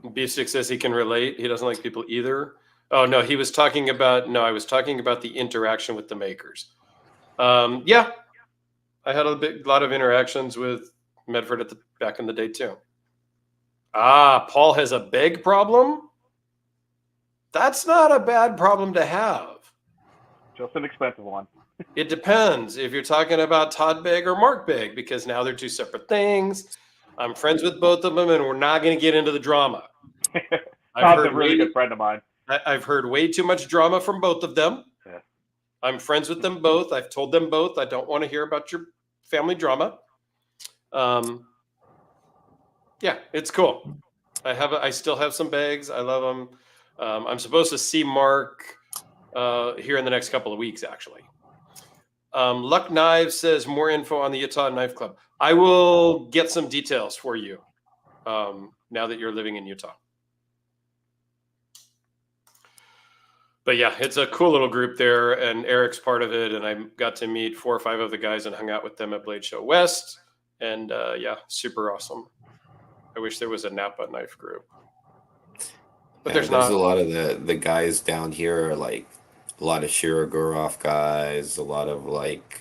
Beefstick says he can relate. He doesn't like people either. Oh no, I was talking about the interaction with the makers. Yeah, I had a lot of interactions with Medford back in the day too. Paul has a bag problem. That's not a bad problem to have. Just an expensive one. It depends if you're talking about Todd Bag or Mark Bag, because now they're two separate things. I'm friends with both of them, and we're not going to get into the drama. Todd's a really good friend of mine. I've heard way too much drama from both of them. Yeah. I'm friends with them both. I've told them both I don't want to hear about your family drama. Yeah, it's cool. I still have some bags. I love them. I'm supposed to see Mark here in the next couple of weeks, actually. Luck Knives says more info on the Utah Knife Club. I will get some details for you now that you're living in Utah. But yeah, it's a cool little group there, and Eric's part of it, and I got to meet 4 or 5 of the guys and hung out with them at Blade Show West, and yeah, super awesome. I wish there was a Napa knife group, but there's not. A lot of the guys down here are like a lot of Shirogorov guys, a lot of like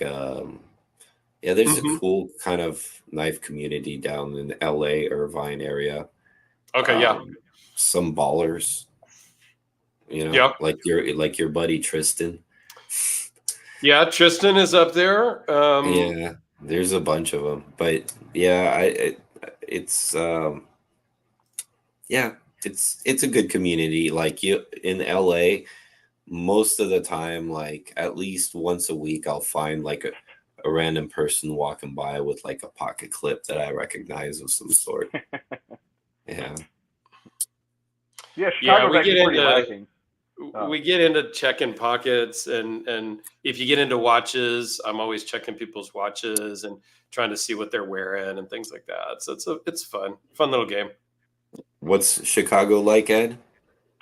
there's a cool kind of knife community down in the LA Irvine area. Okay, yeah. Some ballers. Like your buddy Tristan. Yeah, Tristan is up there. Yeah, there's a bunch of them, but yeah, it's a good community. Like you in LA, most of the time, like at least once a week, I'll find like a random person walking by with like a pocket clip that I recognize of some sort. Yeah. Yeah, Chicago's actually pretty lacking. We get into checking pockets, and if you get into watches, I'm always checking people's watches and trying to see what they're wearing and things like that. So it's fun little game. What's Chicago like, Ed?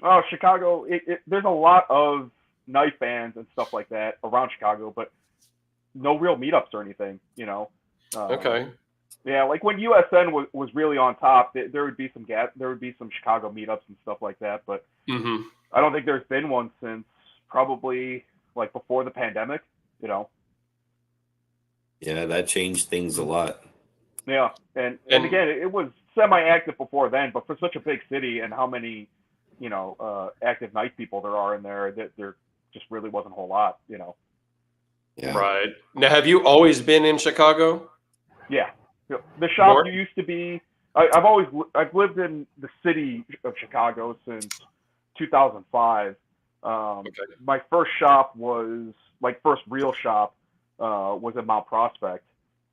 Oh, Chicago, there's a lot of knife bands and stuff like that around Chicago, but no real meetups or anything, Okay. Yeah, like when USN was really on top, there would be some Chicago meetups and stuff like that, but I don't think there's been one since probably like before the pandemic, Yeah, that changed things a lot. Yeah, and again, it was semi-active before then, but for such a big city and how many, active knife people there are in there, that just really wasn't a whole lot, you know. Yeah. Right. Now, have you always been in Chicago? Yeah, the shop North? used to be. I've lived in the city of Chicago since 2005. Okay. My first shop was first real shop was in Mount Prospect,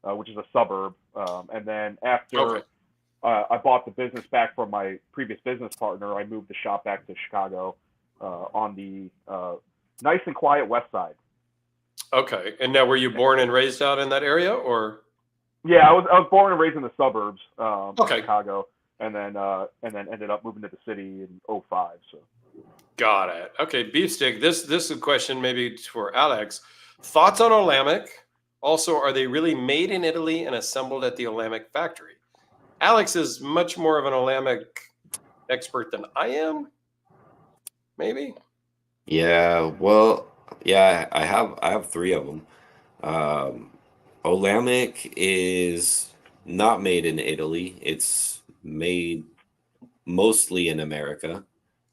which is a suburb. And then after Okay. I bought the business back from my previous business partner, I moved the shop back to Chicago on the nice and quiet west side. Okay. And now, were you born and raised out in that area, or? Yeah, I was born and raised in the suburbs of Okay. Chicago, and then ended up moving to the city in '05. So Got it. Okay, Beefstick. This is a question maybe for Alex. Thoughts on Oamic? Also, are they really made in Italy and assembled at the Oamic factory? Alex is much more of an Oamic expert than I am. Maybe. Yeah. Well, yeah, I have three of them. Oamic is not made in Italy. It's made mostly in America.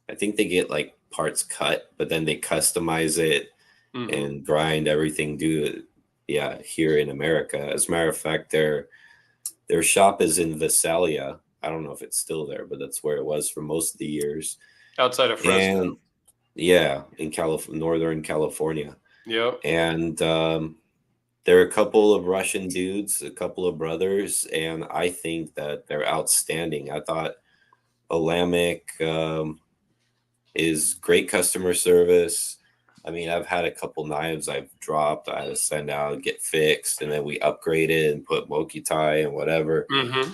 I think they get like parts cut, but then they customize it Mhm. and grind everything here in America. As a matter of fact, their shop is in Visalia. I don't know if it's still there, but that's where it was for most of the years. Outside of Fresno. And yeah, in Northern California. Yep. And there are a couple of Russian dudes, a couple of brothers, and I think that they're outstanding. I thought Oamic is great customer service. I mean, I've had a couple knives I've dropped. I had to send out, get fixed, and then we upgraded and put Moki tie and whatever. Mm-hmm.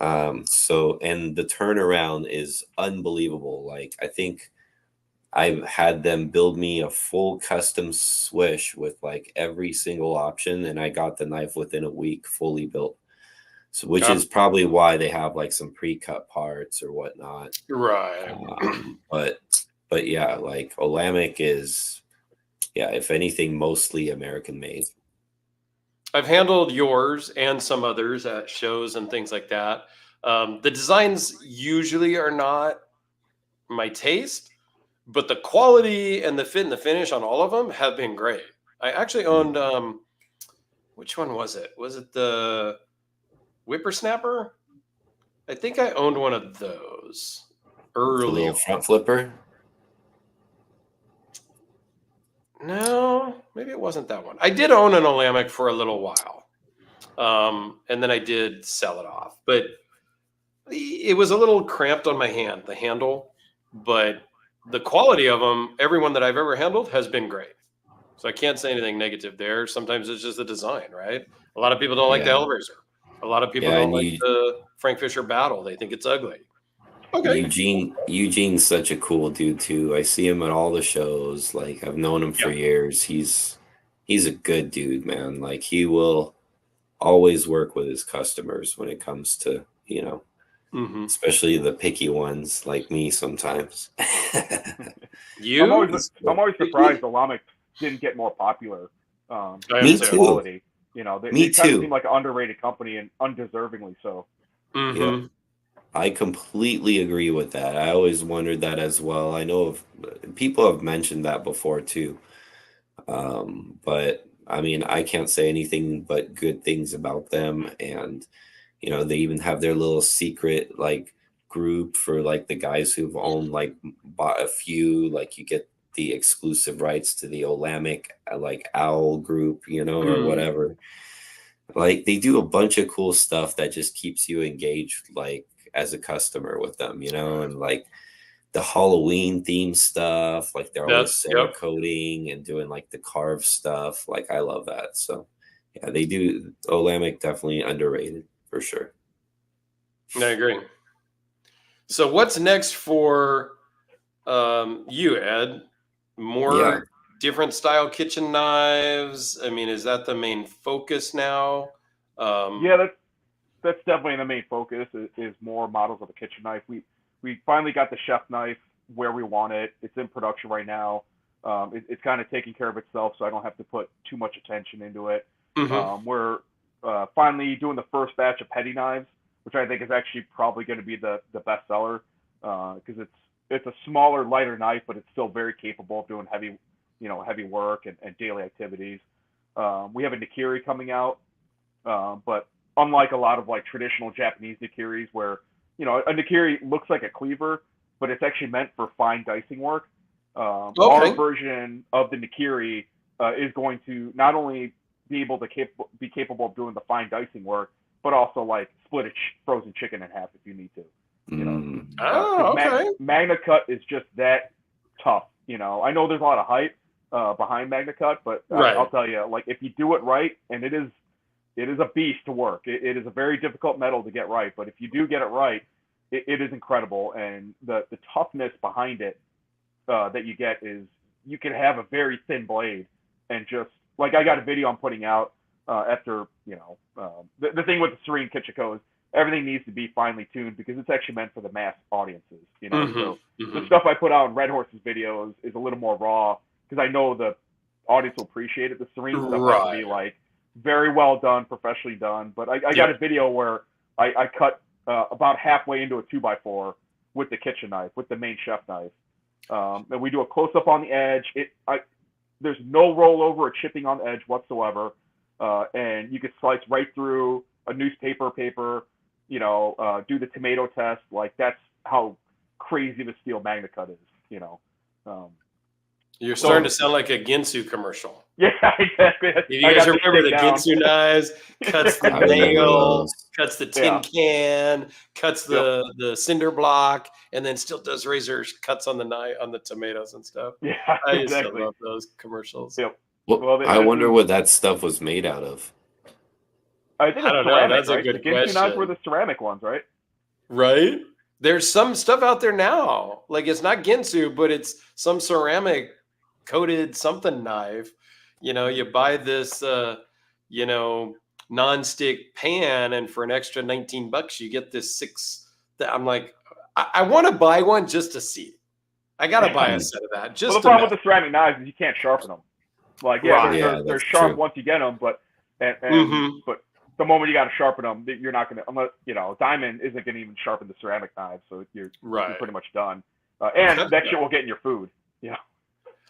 And the turnaround is unbelievable. Like, I think I've had them build me a full custom swish with like every single option, and I got the knife within a week, fully built. So, which is probably why they have like some pre-cut parts or whatnot. Right. But yeah, like Oamic is, yeah, if anything, mostly American made. I've handled yours and some others at shows and things like that. The designs usually are not my taste, but the quality and the fit and the finish on all of them have been great. I actually owned, which one was it? Was it the Whippersnapper? I think I owned one of those The early. little front flipper. No, maybe it wasn't that one. I did own an Oamic for a little while. And then I did sell it off, but it was a little cramped on my hand, the handle, but the quality of them, everyone that I've ever handled has been great. So I can't say anything negative there. Sometimes it's just the design, right? A lot of people don't like the Yeah. Hellraiser. A lot of people Yeah, don't and like the Frank Fisher Battle. They think it's ugly. Okay. Eugene's such a cool dude too. I see him at all the shows. Like, I've known him for years. He's a good dude, man. Like, he will always work with his customers when it comes to, especially the picky ones like me sometimes. I'm always surprised Oamic didn't get more popular. Me too. Quality. They kind of seem like an underrated company, and undeservingly so. Mm-hmm. Yeah. I completely agree with that. I always wondered that as well. I know people have mentioned that before too. But I mean, I can't say anything but good things about them. And, they even have their little secret like group for like the guys who've owned bought a few, like you get the exclusive rights to the Oamic like owl group, or whatever. Like, they do a bunch of cool stuff that just keeps you engaged, like, as a customer with them, and like the Halloween theme stuff, like they're always Cerakoting and doing like the carved stuff. Like, I love that. So yeah, they do. Oamic definitely underrated for sure. I agree. So what's next for you, Ed? More different style kitchen knives? I mean, is that the main focus now? Yeah, that's definitely the main focus is more models of a kitchen knife. We finally got the chef knife where we want it. It's in production right now. It's kind of taking care of itself, so I don't have to put too much attention into it. Mm-hmm. We're finally doing the first batch of petty knives, which I think is actually probably going to be the best seller because it's a smaller, lighter knife, but it's still very capable of doing heavy work and daily activities. We have a Nikiri coming out, but unlike a lot of like traditional Japanese Nikiris where, a Nikiri looks like a cleaver, but it's actually meant for fine dicing work. Our version of the Nikiri is going to not only be able to be capable of doing the fine dicing work, but also like split a frozen chicken in half if you need to. Magna Cut is just that tough. I know there's a lot of hype behind Magna Cut, but I'll tell you, like if you do it right, and it is a beast to work. It is a very difficult metal to get right, but if you do get it right, it is incredible. And the toughness behind it that you get is you can have a very thin blade, and just like I got a video I'm putting out after the thing with the Serene Kichiko is everything needs to be finely tuned because it's actually meant for the mass audiences. So the stuff I put out in Red Horse's videos is a little more raw because I know the audience will appreciate it. The Serene stuff has to be like very well done, professionally done. But I got a video where I cut about halfway into a 2x4 with the kitchen knife, with the main chef knife. And we do a close up on the edge. There's no rollover or chipping on the edge whatsoever. And you can slice right through a newspaper paper, do the tomato test. Like that's how crazy the steel Magna Cut is, You're starting to sound like a Ginsu commercial. Yeah, exactly. You guys remember the Ginsu knives? Cuts the nail, cuts the tin can, cuts the cinder block, and then still does razor cuts on the knife on the tomatoes and stuff. Yeah, I used to love those commercials. Yep. Well, I wonder what that stuff was made out of. I think it's ceramic, That's right? a good The Ginsu knives were the ceramic ones, right? Right. There's some stuff out there now. Like it's not Ginsu, but it's some ceramic coated something knife. You buy this, non-stick pan, and for an extra $19, you get this 6. I'm like, I want to buy one just to see. I gotta buy a set of that. Just the problem with the ceramic knives is you can't sharpen them. Like, they're sharp once you get them, but but the moment you got to sharpen them, you're not gonna, unless diamond isn't gonna even sharpen the ceramic knives, so you're pretty much done. And that shit will get in your food.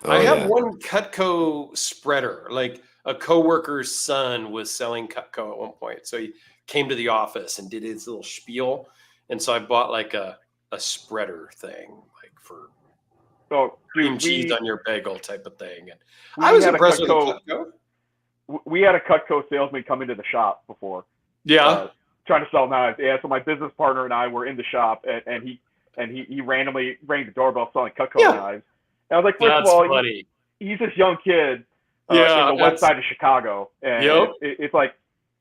I have one Cutco spreader. Like a coworker's son was selling Cutco at one point, so he came to the office and did his little spiel, and so I bought like a spreader thing, like for cream cheese on your bagel type of thing. And I was impressed with Cutco. We had a Cutco salesman come into the shop before. Yeah. Trying to sell knives. Yeah, so my business partner and I were in the shop, and he randomly rang the doorbell selling Cutco knives. And I was like, first of all, he's this young kid in the west side of Chicago. And it's like,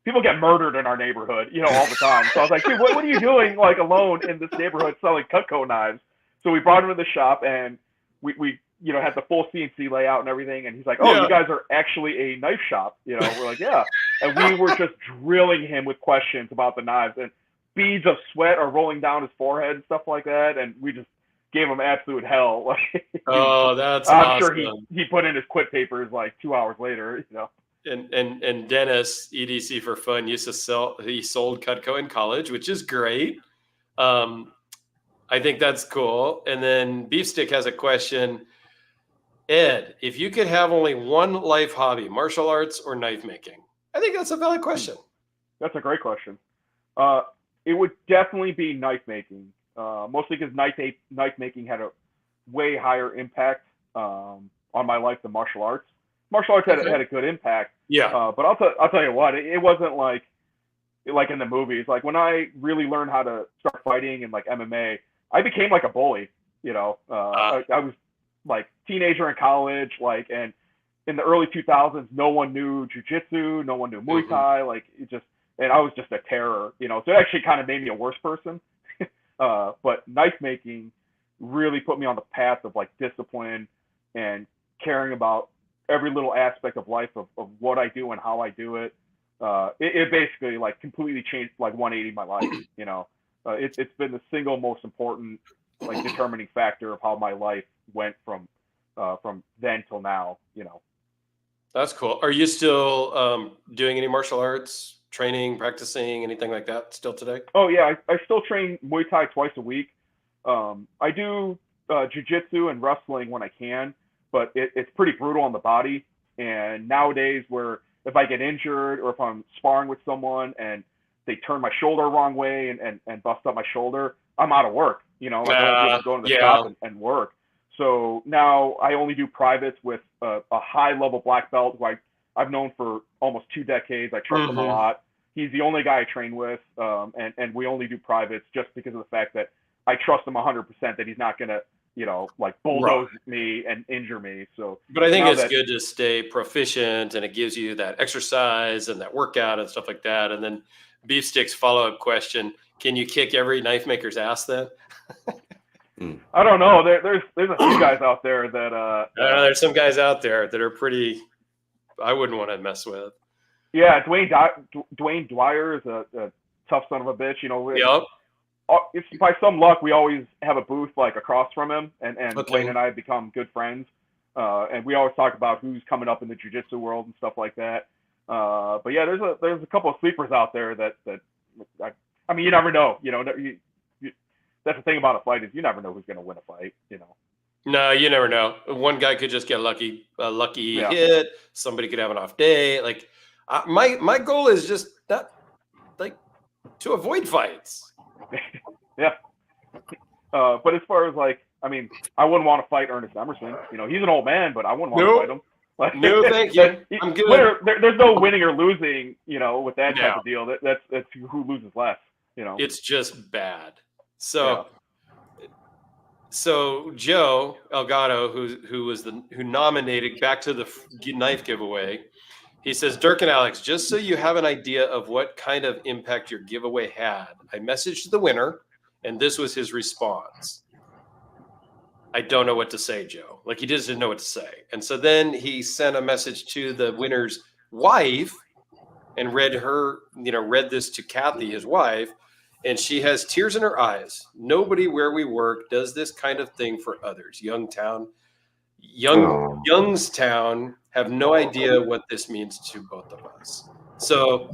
people get murdered in our neighborhood, all the time. So I was like, dude, what are you doing, like, alone in this neighborhood selling Cutco knives? So we brought him to the shop, and we had the full CNC layout and everything. And he's like, you guys are actually a knife shop. We're like, yeah. And we were just drilling him with questions about the knives. And beads of sweat are rolling down his forehead and stuff like that. And we just gave him absolute hell. That's I'm awesome. sure he put in his quit papers like 2 hours later. And Dennis, EDC for Fun, he sold Cutco in college, which is great. I think that's cool. And then Beefstick has a question. Ed, if you could have only one life hobby, martial arts or knife making? I think that's a valid question. That's a great question. It would definitely be knife making, mostly because knife making had a way higher impact on my life than martial arts. Martial arts had a good impact. Yeah. But I'll tell you what, it wasn't like in the movies. Like when I really learned how to start fighting and like MMA, I became like a bully. I was like teenager in college, like, and in the early 2000s, no one knew jiu-jitsu, no one knew Muay Thai, like and I was just a terror, so it actually kind of made me a worse person. But knife making really put me on the path of like discipline and caring about every little aspect of life of what I do and how I do it. It basically like completely changed, like 180 my life. It's been the single most important like determining factor of how my life went from then till now. That's cool. Are you still doing any martial arts training, practicing, anything like that still today? Oh yeah, I still train Muay Thai twice a week. I do jiu-jitsu and wrestling when I can, but it's pretty brutal on the body. And nowadays, where if I get injured or if I'm sparring with someone and they turn my shoulder the wrong way and bust up my shoulder, I'm out of work. Like I won't be able to go into the shop and work. So now I only do privates with a high-level black belt who I've known for almost 2 decades. I trust him a lot. He's the only guy I train with, and we only do privates just because of the fact that I trust him 100% that he's not going to, like bulldoze me and injure me. So, but I think it's good to stay proficient, and it gives you that exercise and that workout and stuff like that. And then Beefstick's follow-up question: can you kick every knife maker's ass then? I don't know. There's a few guys out there that there's some guys out there that are pretty. I wouldn't want to mess with. Yeah, Dwayne Dwyer is a tough son of a bitch. Yep. If by some luck we always have a booth like across from him, and Okay. Dwayne and I have become good friends, and we always talk about who's coming up in the jiu-jitsu world and stuff like that. But yeah, there's a couple of sleepers out there that I mean, you never know. That's the thing about a fight is you never know who's going to win a fight. No, you never know. One guy could just get a lucky hit. Somebody could have an off day. Like my goal is just not like to avoid fights. Yeah. But as far as like, I mean, I wouldn't want to fight Ernest Emerson. He's an old man, but I wouldn't want to fight him. Like, no, thank you. I'm good. There's no winning or losing, with that type of deal. That's who loses less. It's just bad. So Joe Elgato, who nominated back to the knife giveaway, he says, Dirk and Alex, just so you have an idea of what kind of impact your giveaway had, I messaged the winner, and this was his response. I don't know what to say, Joe. Like, he just didn't know what to say. And so then he sent a message to the winner's wife and read this to Kathy, his wife, and she has tears in her eyes. Nobody where we work does this kind of thing for others. Youngstown have no idea what this means to both of us. So,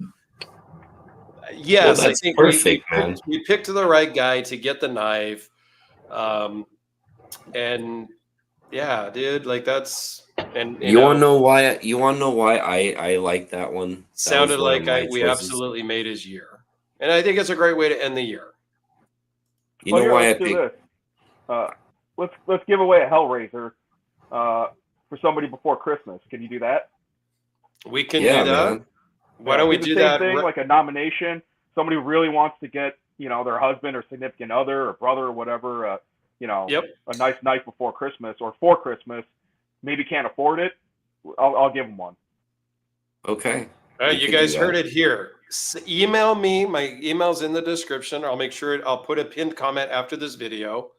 yes, I think perfect, man. We picked the right guy to get the knife. And yeah, dude, like that's you want to know why? You want to know why I like that one? Sounded like we absolutely made his year, and I think it's a great way to end the year. You know why I picked? Let's give away a Hellraiser for somebody before Christmas. Can you do that? We can do that. Man. Why don't we do that? Like a nomination. Somebody who really wants to get their husband or significant other or brother or whatever. A nice night before Christmas or for Christmas. Maybe can't afford it. I'll give them one. Okay. All right, you guys heard it here. Email me. My email's in the description. I'll make sure I'll put a pinned comment after this video,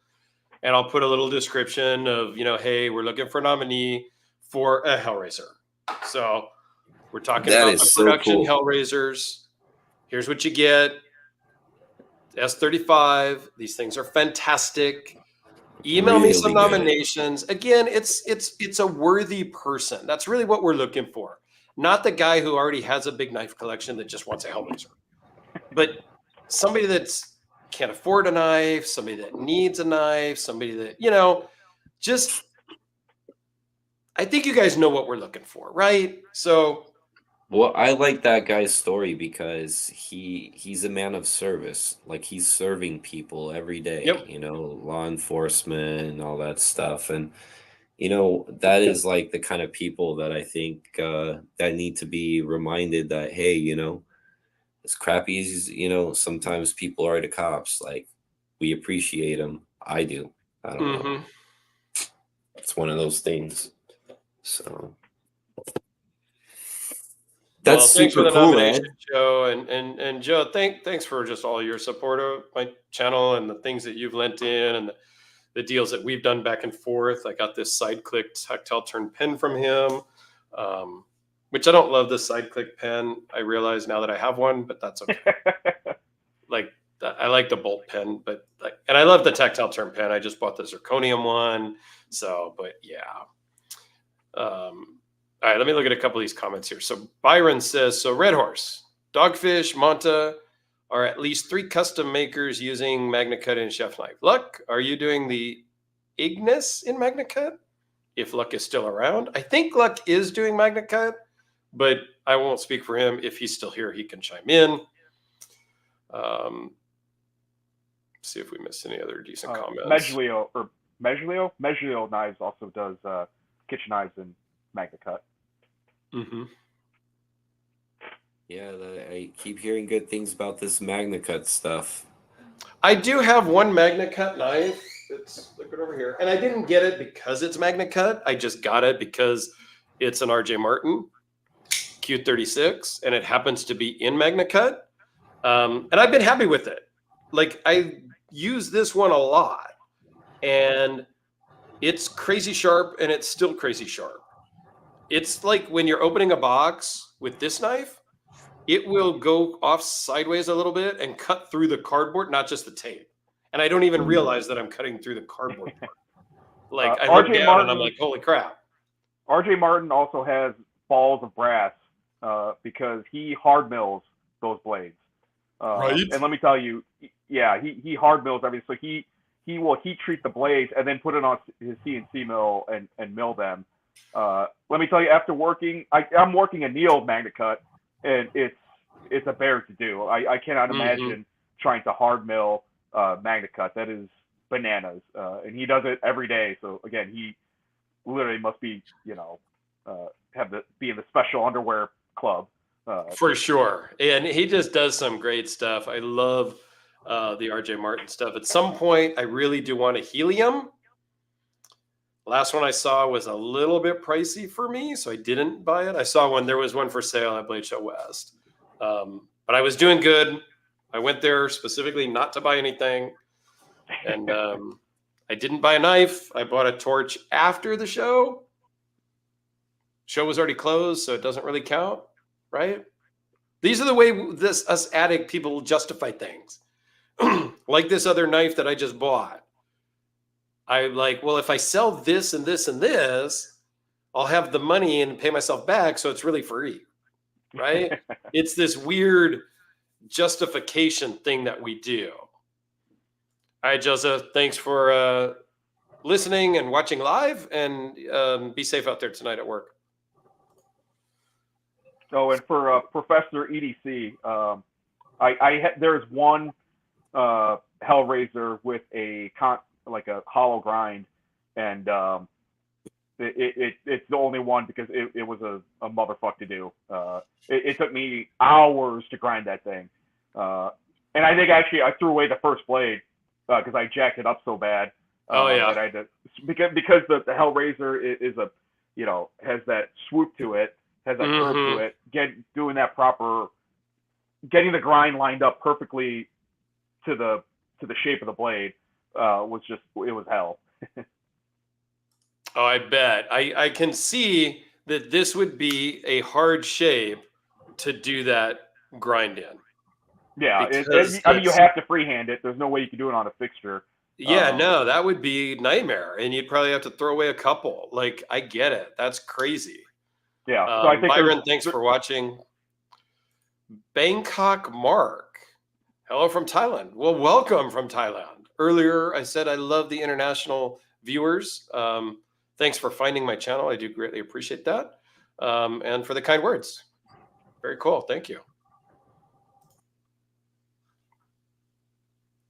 and I'll put a little description of, hey, we're looking for a nominee for a Hellraiser. So we're talking about the production Hellraisers. Here's what you get. S35. These things are fantastic. Email me some nominations. Again, it's a worthy person. That's really what we're looking for. Not the guy who already has a big knife collection that just wants a Hellraiser, but somebody that can't afford a knife, somebody that needs a knife, somebody that, just, I think you guys know what we're looking for, right? So. Well, I like that guy's story because he's a man of service. Like, he's serving people every day, law enforcement and all that stuff. And, that is like the kind of people that I think that need to be reminded that, hey, as crappy as, sometimes people are to cops, like, we appreciate them. I do. I don't know. It's one of those things. So. That's thanks super for the cool, nomination, man. Joe. And Joe, thanks for just all your support of my channel and the things that you've lent in and the deals that we've done back and forth. I got this side click tactile turn pen from him, which I don't love the side click pen. I realize now that I have one, but that's okay. I like the bolt pen, and I love the tactile turn pen. I just bought the zirconium one. So, but yeah. All right, let me look at a couple of these comments here. So Byron says, so Red Horse, Dogfish, Monta are at least 3 custom makers using MagnaCut and Chef Knife. Luck, are you doing the Ignis in MagnaCut? if Luck is still around. I think Luck is doing Magna Cut, but I won't speak for him. If he's still here, he can chime in. See if we missed any other decent comments. Meglio Knives also does kitchen knives and Magna Cut. Mm-hmm. Yeah, I keep hearing good things about this Magna Cut stuff. I do have one Magna Cut knife. It's looking over here. And I didn't get it because it's Magna Cut. I just got it because it's an RJ Martin Q36, and it happens to be in Magna Cut. And I've been happy with it. Like, I use this one a lot. And it's crazy sharp, and it's still crazy sharp. It's like when you're opening a box with this knife, it will go off sideways a little bit and cut through the cardboard, not just the tape. And I don't even realize that I'm cutting through the cardboard. Like, I look down and I'm like, holy crap. RJ Martin also has balls of brass because he hard mills those blades. Right. And let me tell you, yeah, he hard mills everything. So he will heat treat the blades and then put it on his CNC mill and mill them. Let me tell you, after working, I'm working a annealed Magna Cut, and it's a bear to do. I cannot imagine trying to hard mill Magna Cut. That is bananas. And he does it every day. So again, he literally must be, be in the special underwear club. For sure. And he just does some great stuff. I love the RJ Martin stuff. At some point, I really do want a helium. Last one I saw was a little bit pricey for me, so I didn't buy it. I saw there was one for sale at Blade Show West. But I was doing good. I went there specifically not to buy anything. And I didn't buy a knife. I bought a torch after the show. Show was already closed, so it doesn't really count, right? These are the way us addict people justify things. Like this other knife that I just bought. I'm like, well, if I sell this and this and this, I'll have the money and pay myself back, so it's really free, right? It's this weird justification thing that we do. All right, Joseph, thanks for listening and watching live, and be safe out there tonight at work. Oh, and for Professor EDC, there's one Hellraiser with like a hollow grind, and it's the only one because it was a motherfuck to do. It took me hours to grind that thing, and I think actually I threw away the first blade because I jacked it up so bad. Oh yeah, that I had to, because the Hellraiser is a has that swoop to it, has that curve to it. Doing that proper, getting the grind lined up perfectly to the shape of the blade. It was hell. Oh, I bet. I can see that this would be a hard shape to do that grind in. Yeah, you have to freehand it. There's no way you can do it on a fixture. Yeah, no, that would be nightmare, and you'd probably have to throw away a couple. Like, I get it. That's crazy. Yeah. So I think Byron, thanks for watching. Bangkok Mark, hello from Thailand. Well, welcome from Thailand. Earlier, I said I love the international viewers. Thanks for finding my channel. I do greatly appreciate that. And for the kind words. Very cool. Thank you.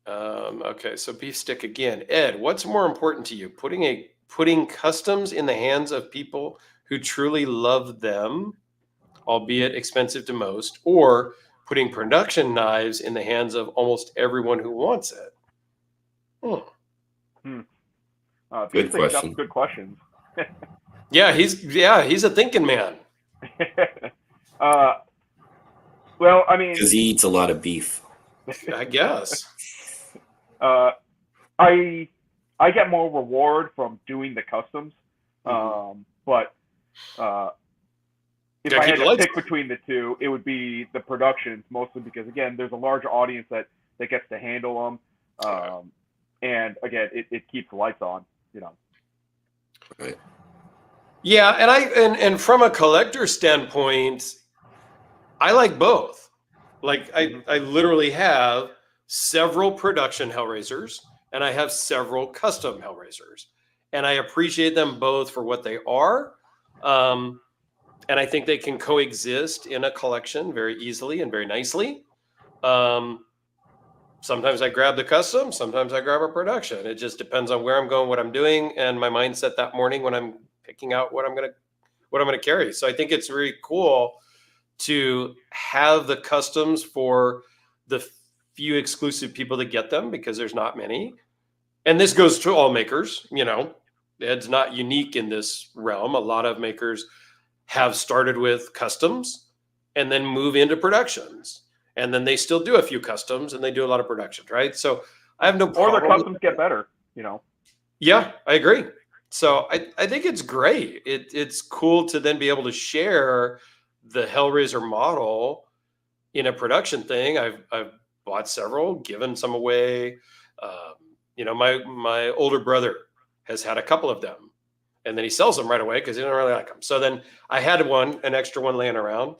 Okay, so beef stick again. Ed, what's more important to you? Putting customs in the hands of people who truly love them, albeit expensive to most, or putting production knives in the hands of almost everyone who wants it? Good question. Good questions. Yeah, he's a thinking man. Well, I mean, because he eats a lot of beef. I guess. I get more reward from doing the customs, but if I had to pick between the two, it would be the productions, mostly because again, there's a larger audience that gets to handle them, and again, it keeps the lights on, Right. Yeah, and from a collector standpoint, I like both. Like I literally have several production Hellraisers, and I have several custom Hellraisers. and I appreciate them both for what they are. And I think they can coexist in a collection very easily and very nicely. Sometimes I grab the custom, sometimes I grab a production. It just depends on where I'm going, what I'm doing, and my mindset that morning when I'm picking out what I'm gonna carry. So I think it's really cool to have the customs for the few exclusive people that get them, because there's not many. And this goes to all makers, it's not unique in this realm. A lot of makers have started with customs and then move into productions. And then they still do a few customs and they do a lot of productions, right? So I have no problem. Or their customs get better, Yeah, I agree. So I think it's great. It's cool to then be able to share the Hellraiser model in a production thing. I've bought several, given some away. My older brother has had a couple of them, and then he sells them right away because he doesn't really like them. So then I had an extra one laying around,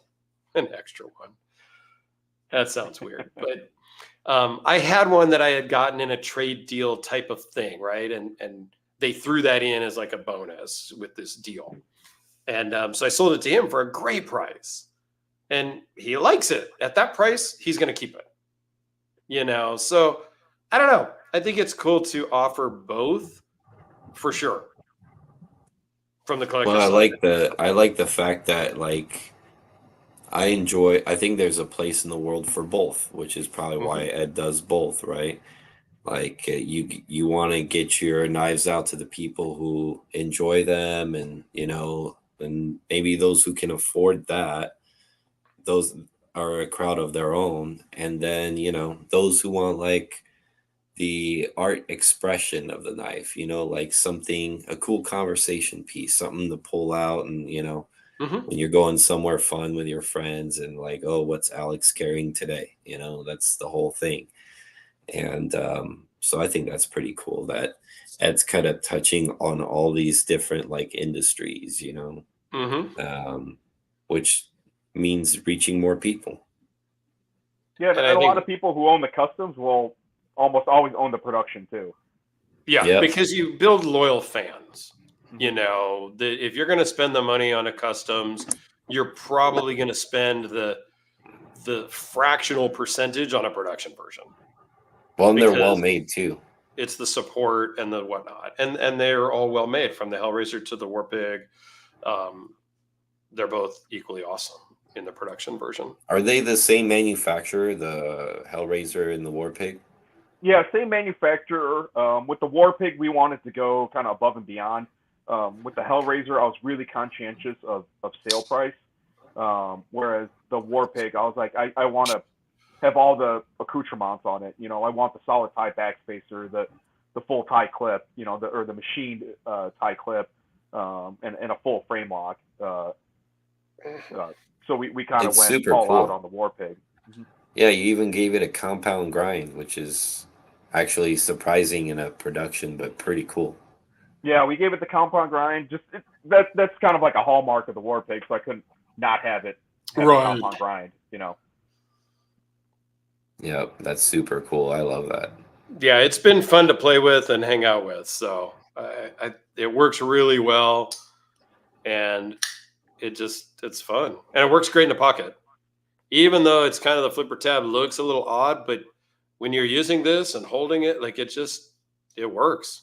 an extra one. That sounds weird, but I had one that I had gotten in a trade deal type of thing, right? And they threw that in as like a bonus with this deal. And so I sold it to him for a great price. And he likes it. At that price, he's going to keep it. So I don't know. I think it's cool to offer both for sure. From the collector's side. I like the fact that I think there's a place in the world for both, which is probably why Ed does both, right? Like you want to get your knives out to the people who enjoy them, and and maybe those who can afford that, those are a crowd of their own. And then those who want the art expression of the knife, a cool conversation piece, something to pull out, and when you're going somewhere fun with your friends, and oh, what's Alex carrying today? That's the whole thing. And so I think that's pretty cool that Ed's kind of touching on all these different industries, which means reaching more people. Yeah, and a lot of people who own the customs will almost always own the production too. Yeah, because you build loyal fans. If you're going to spend the money on a customs, you're probably going to spend the fractional percentage on a production version. Well, and they're well made too. It's the support and the whatnot, and they're all well made, from the Hellraiser to the Warpig. They're both equally awesome in the production version. Are they the same manufacturer, the Hellraiser and the Warpig? Yeah, same manufacturer. With the Warpig, we wanted to go kind of above and beyond. With the Hellraiser, I was really conscientious of sale price. Whereas the Warpig, I was like, I want to have all the accoutrements on it. I want the solid tie backspacer, the full tie clip, or the machined tie clip, and a full frame lock. So we kind of went all out on the Warpig. Yeah, you even gave it a compound grind, which is actually surprising in a production, but pretty cool. Yeah, we gave it the compound grind. That's kind of like a hallmark of the Warpig, so I couldn't not have it have the compound grind. Yeah, that's super cool. I love that. Yeah, it's been fun to play with and hang out with. So it works really well, and it's fun, and it works great in the pocket. Even though it's kind of the flipper tab looks a little odd, but when you're using this and holding it, it works.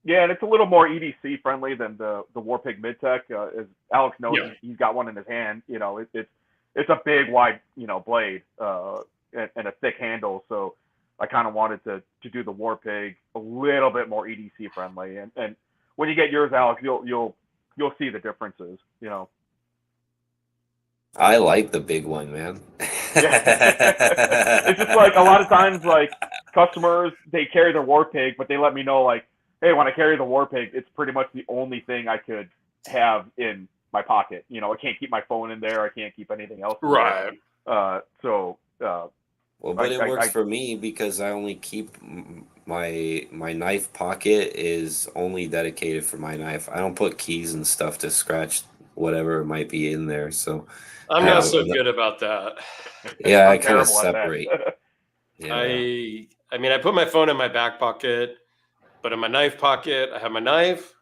Yeah, and it's a little more EDC friendly than the Warpig Midtech. As Alex knows, he's got one in his hand. It's a big, wide, blade and a thick handle. So I kind of wanted to do the Warpig a little bit more EDC friendly. And when you get yours, Alex, you'll see the differences. I like the big one, man. It's just a lot of times, customers, they carry their Warpig, but they let me know, hey, when I carry the Warpig, it's pretty much the only thing I could have in my pocket. I can't keep my phone in there. I can't keep anything else in right. There. Well, but it works for me because I only keep my knife pocket is only dedicated for my knife. I don't put keys and stuff to scratch whatever might be in there. So I'm not so good about that. Yeah, I kind of separate. Yeah. I put my phone in my back pocket, But in my knife pocket, I have my knife.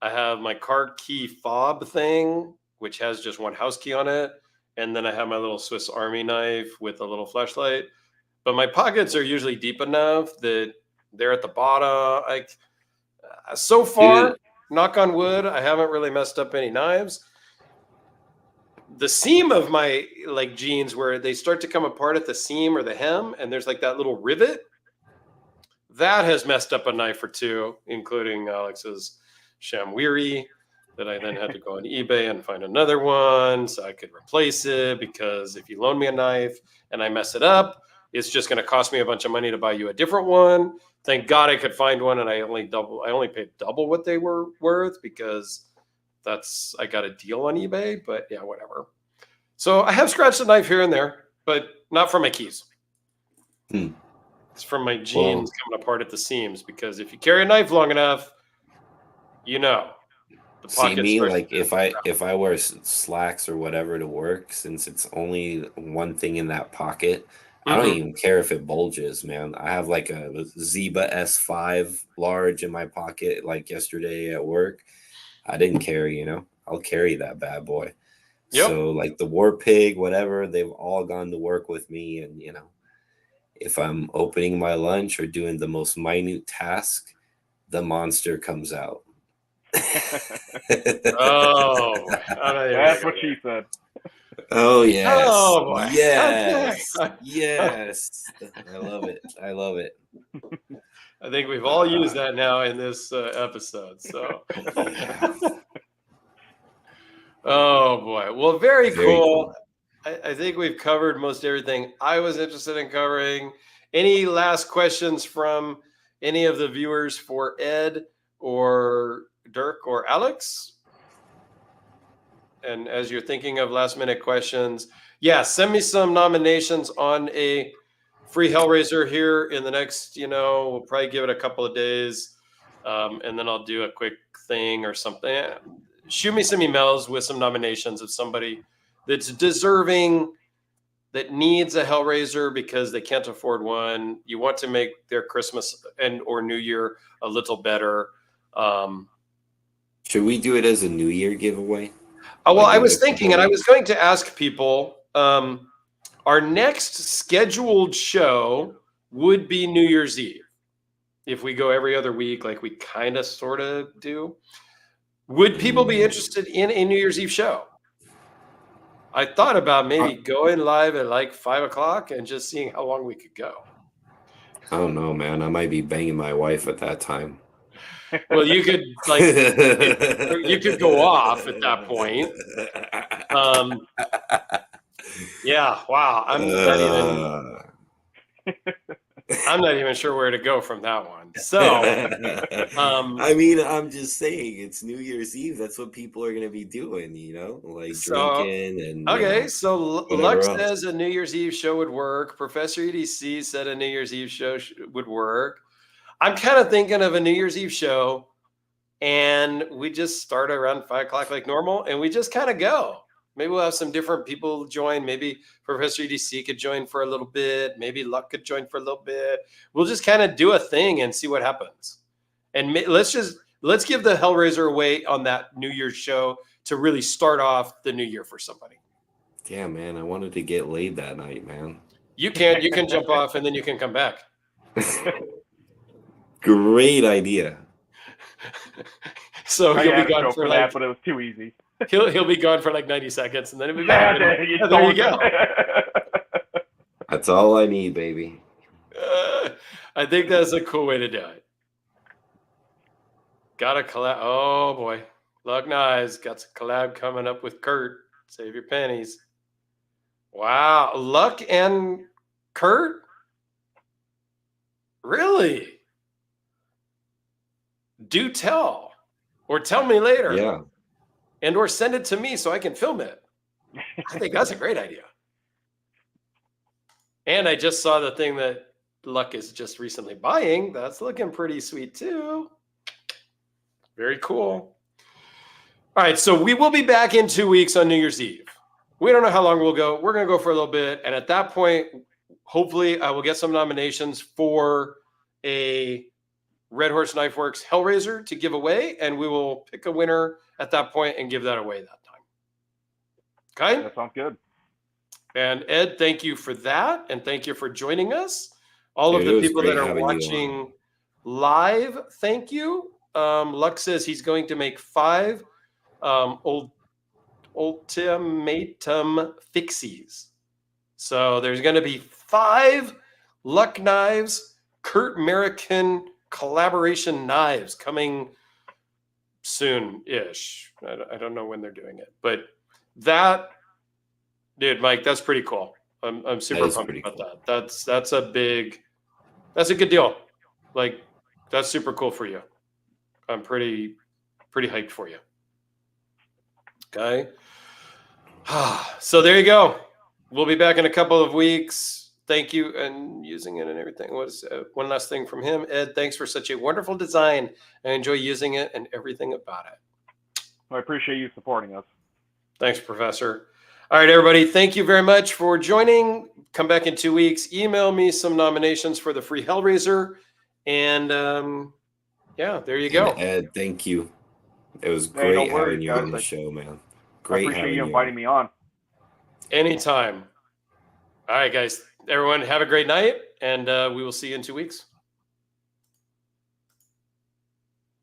I have my car key fob thing, which has just one house key on it. And then I have my little Swiss Army knife with a little flashlight. But my pockets are usually deep enough that they're at the bottom. So far, knock on wood, I haven't really messed up any knives. The seam of my like jeans where they start to come apart at the seam or the hem, and there's like that little rivet, that has messed up a knife or two, including Alex's Shamwiri, that I then had to go on eBay and find another one so I could replace it, because if you loan me a knife and I mess it up, it's just going to cost me a bunch of money to buy you a different one. Thank God I could find one, and I only paid double what they were worth, because I got a deal on eBay. But yeah, whatever. So I have scratched a knife here and there, but not from my keys. It's from my jeans coming apart at the seams, because if you carry a knife long enough, the pocket. See me, like if I wear slacks or whatever to work, since it's only one thing in that pocket, I don't even care if it bulges, man. I have like a Zeba S5 large in my pocket, like yesterday at work. I didn't carry, I'll carry that bad boy. Yep. So like the War Pig, whatever, they've all gone to work with me. And, if I'm opening my lunch or doing the most minute task, the monster comes out. Oh, that's what she said. Oh yes. Oh boy. Yes. Yes. I love it. I think we've all used that now in this episode. So. Oh boy. Well, very cool. I think we've covered most everything I was interested in covering. Any last questions from any of the viewers for Ed or Dirk or Alex? And as you're thinking of last minute questions, send me some nominations on a free Hellraiser here in the next, we'll probably give it a couple of days. And then I'll do a quick thing or something. Shoot me some emails with some nominations of somebody that's deserving, that needs a Hellraiser because they can't afford one. You want to make their Christmas and or New Year a little better. Should we do it as a New Year giveaway? Well, I was thinking, and I was going to ask people, our next scheduled show would be New Year's Eve. If we go every other week, like we kind of sort of do, would people be interested in a New Year's Eve show? I thought about maybe going live at like 5:00 and just seeing how long we could go. I don't know, man. I might be banging my wife at that time. Well, you could you could go off at that point. Yeah. Wow. I'm not even sure where to go from that one. So, I mean, I'm just saying it's New Year's Eve. That's what people are going to be doing, like drinking and. Okay, so Luck says a New Year's Eve show would work. Professor EDC said a New Year's Eve show would work. I'm kind of thinking of a New Year's Eve show, and we just start around 5:00 like normal, and we just kind of go. Maybe we'll have some different people join. Maybe Professor EDC could join for a little bit. Maybe Luck could join for a little bit. We'll just kind of do a thing and see what happens. And let's give the Hellraiser away on that New Year's show to really start off the new year for somebody. Damn, man. I wanted to get laid that night, man. You can jump off and then you can come back. Great idea. So he'll be gone for that, but it was too easy. He'll be gone for like 90 seconds, and then he'll be back. There you go. That's all I need, baby. I think that's a cool way to do it. Got a collab. Oh boy, Luck Knives got a collab coming up with Kurt. Save your pennies. Wow, Luck and Kurt. Really? Do tell, or tell me later. Yeah. And or send it to me so I can film it. I think that's a great idea. And I just saw the thing that Luck is just recently buying. That's looking pretty sweet too. Very cool. All right, so we will be back in 2 weeks on New Year's Eve. We don't know how long we'll go. We're going to go for a little bit. And at that point, hopefully I will get some nominations for a Red Horse Knife Works Hellraiser to give away, and we will pick a winner at that point and give that away that time. Okay? That sounds good. And Ed, thank you for that, and thank you for joining us. All Dude, of it the was people great that are having you on. watching live, thank you. Lux says he's going to make 5 ultimatum fixies. So there's going to be 5 Luck Knives, Kurt American collaboration knives coming soon-ish. I don't know when they're doing it, but that, dude, Mike, that's pretty cool. I'm super pumped about that. That's a good deal. Like, that's super cool for you. I'm pretty hyped for you. Okay. So there you go. We'll be back in a couple of weeks. Thank you, and using it and everything. One last thing from him. Ed, thanks for such a wonderful design. I enjoy using it and everything about it. I appreciate you supporting us. Thanks, Professor. All right, everybody. Thank you very much for joining. Come back in 2 weeks. Email me some nominations for the free Hellraiser. And yeah, there you go. And Ed, thank you. It was Hey, no great worries, having you guys. on the show, man. I Great appreciate having you you inviting me on. Anytime. All right, guys. Everyone, have a great night, and we will see you in 2 weeks.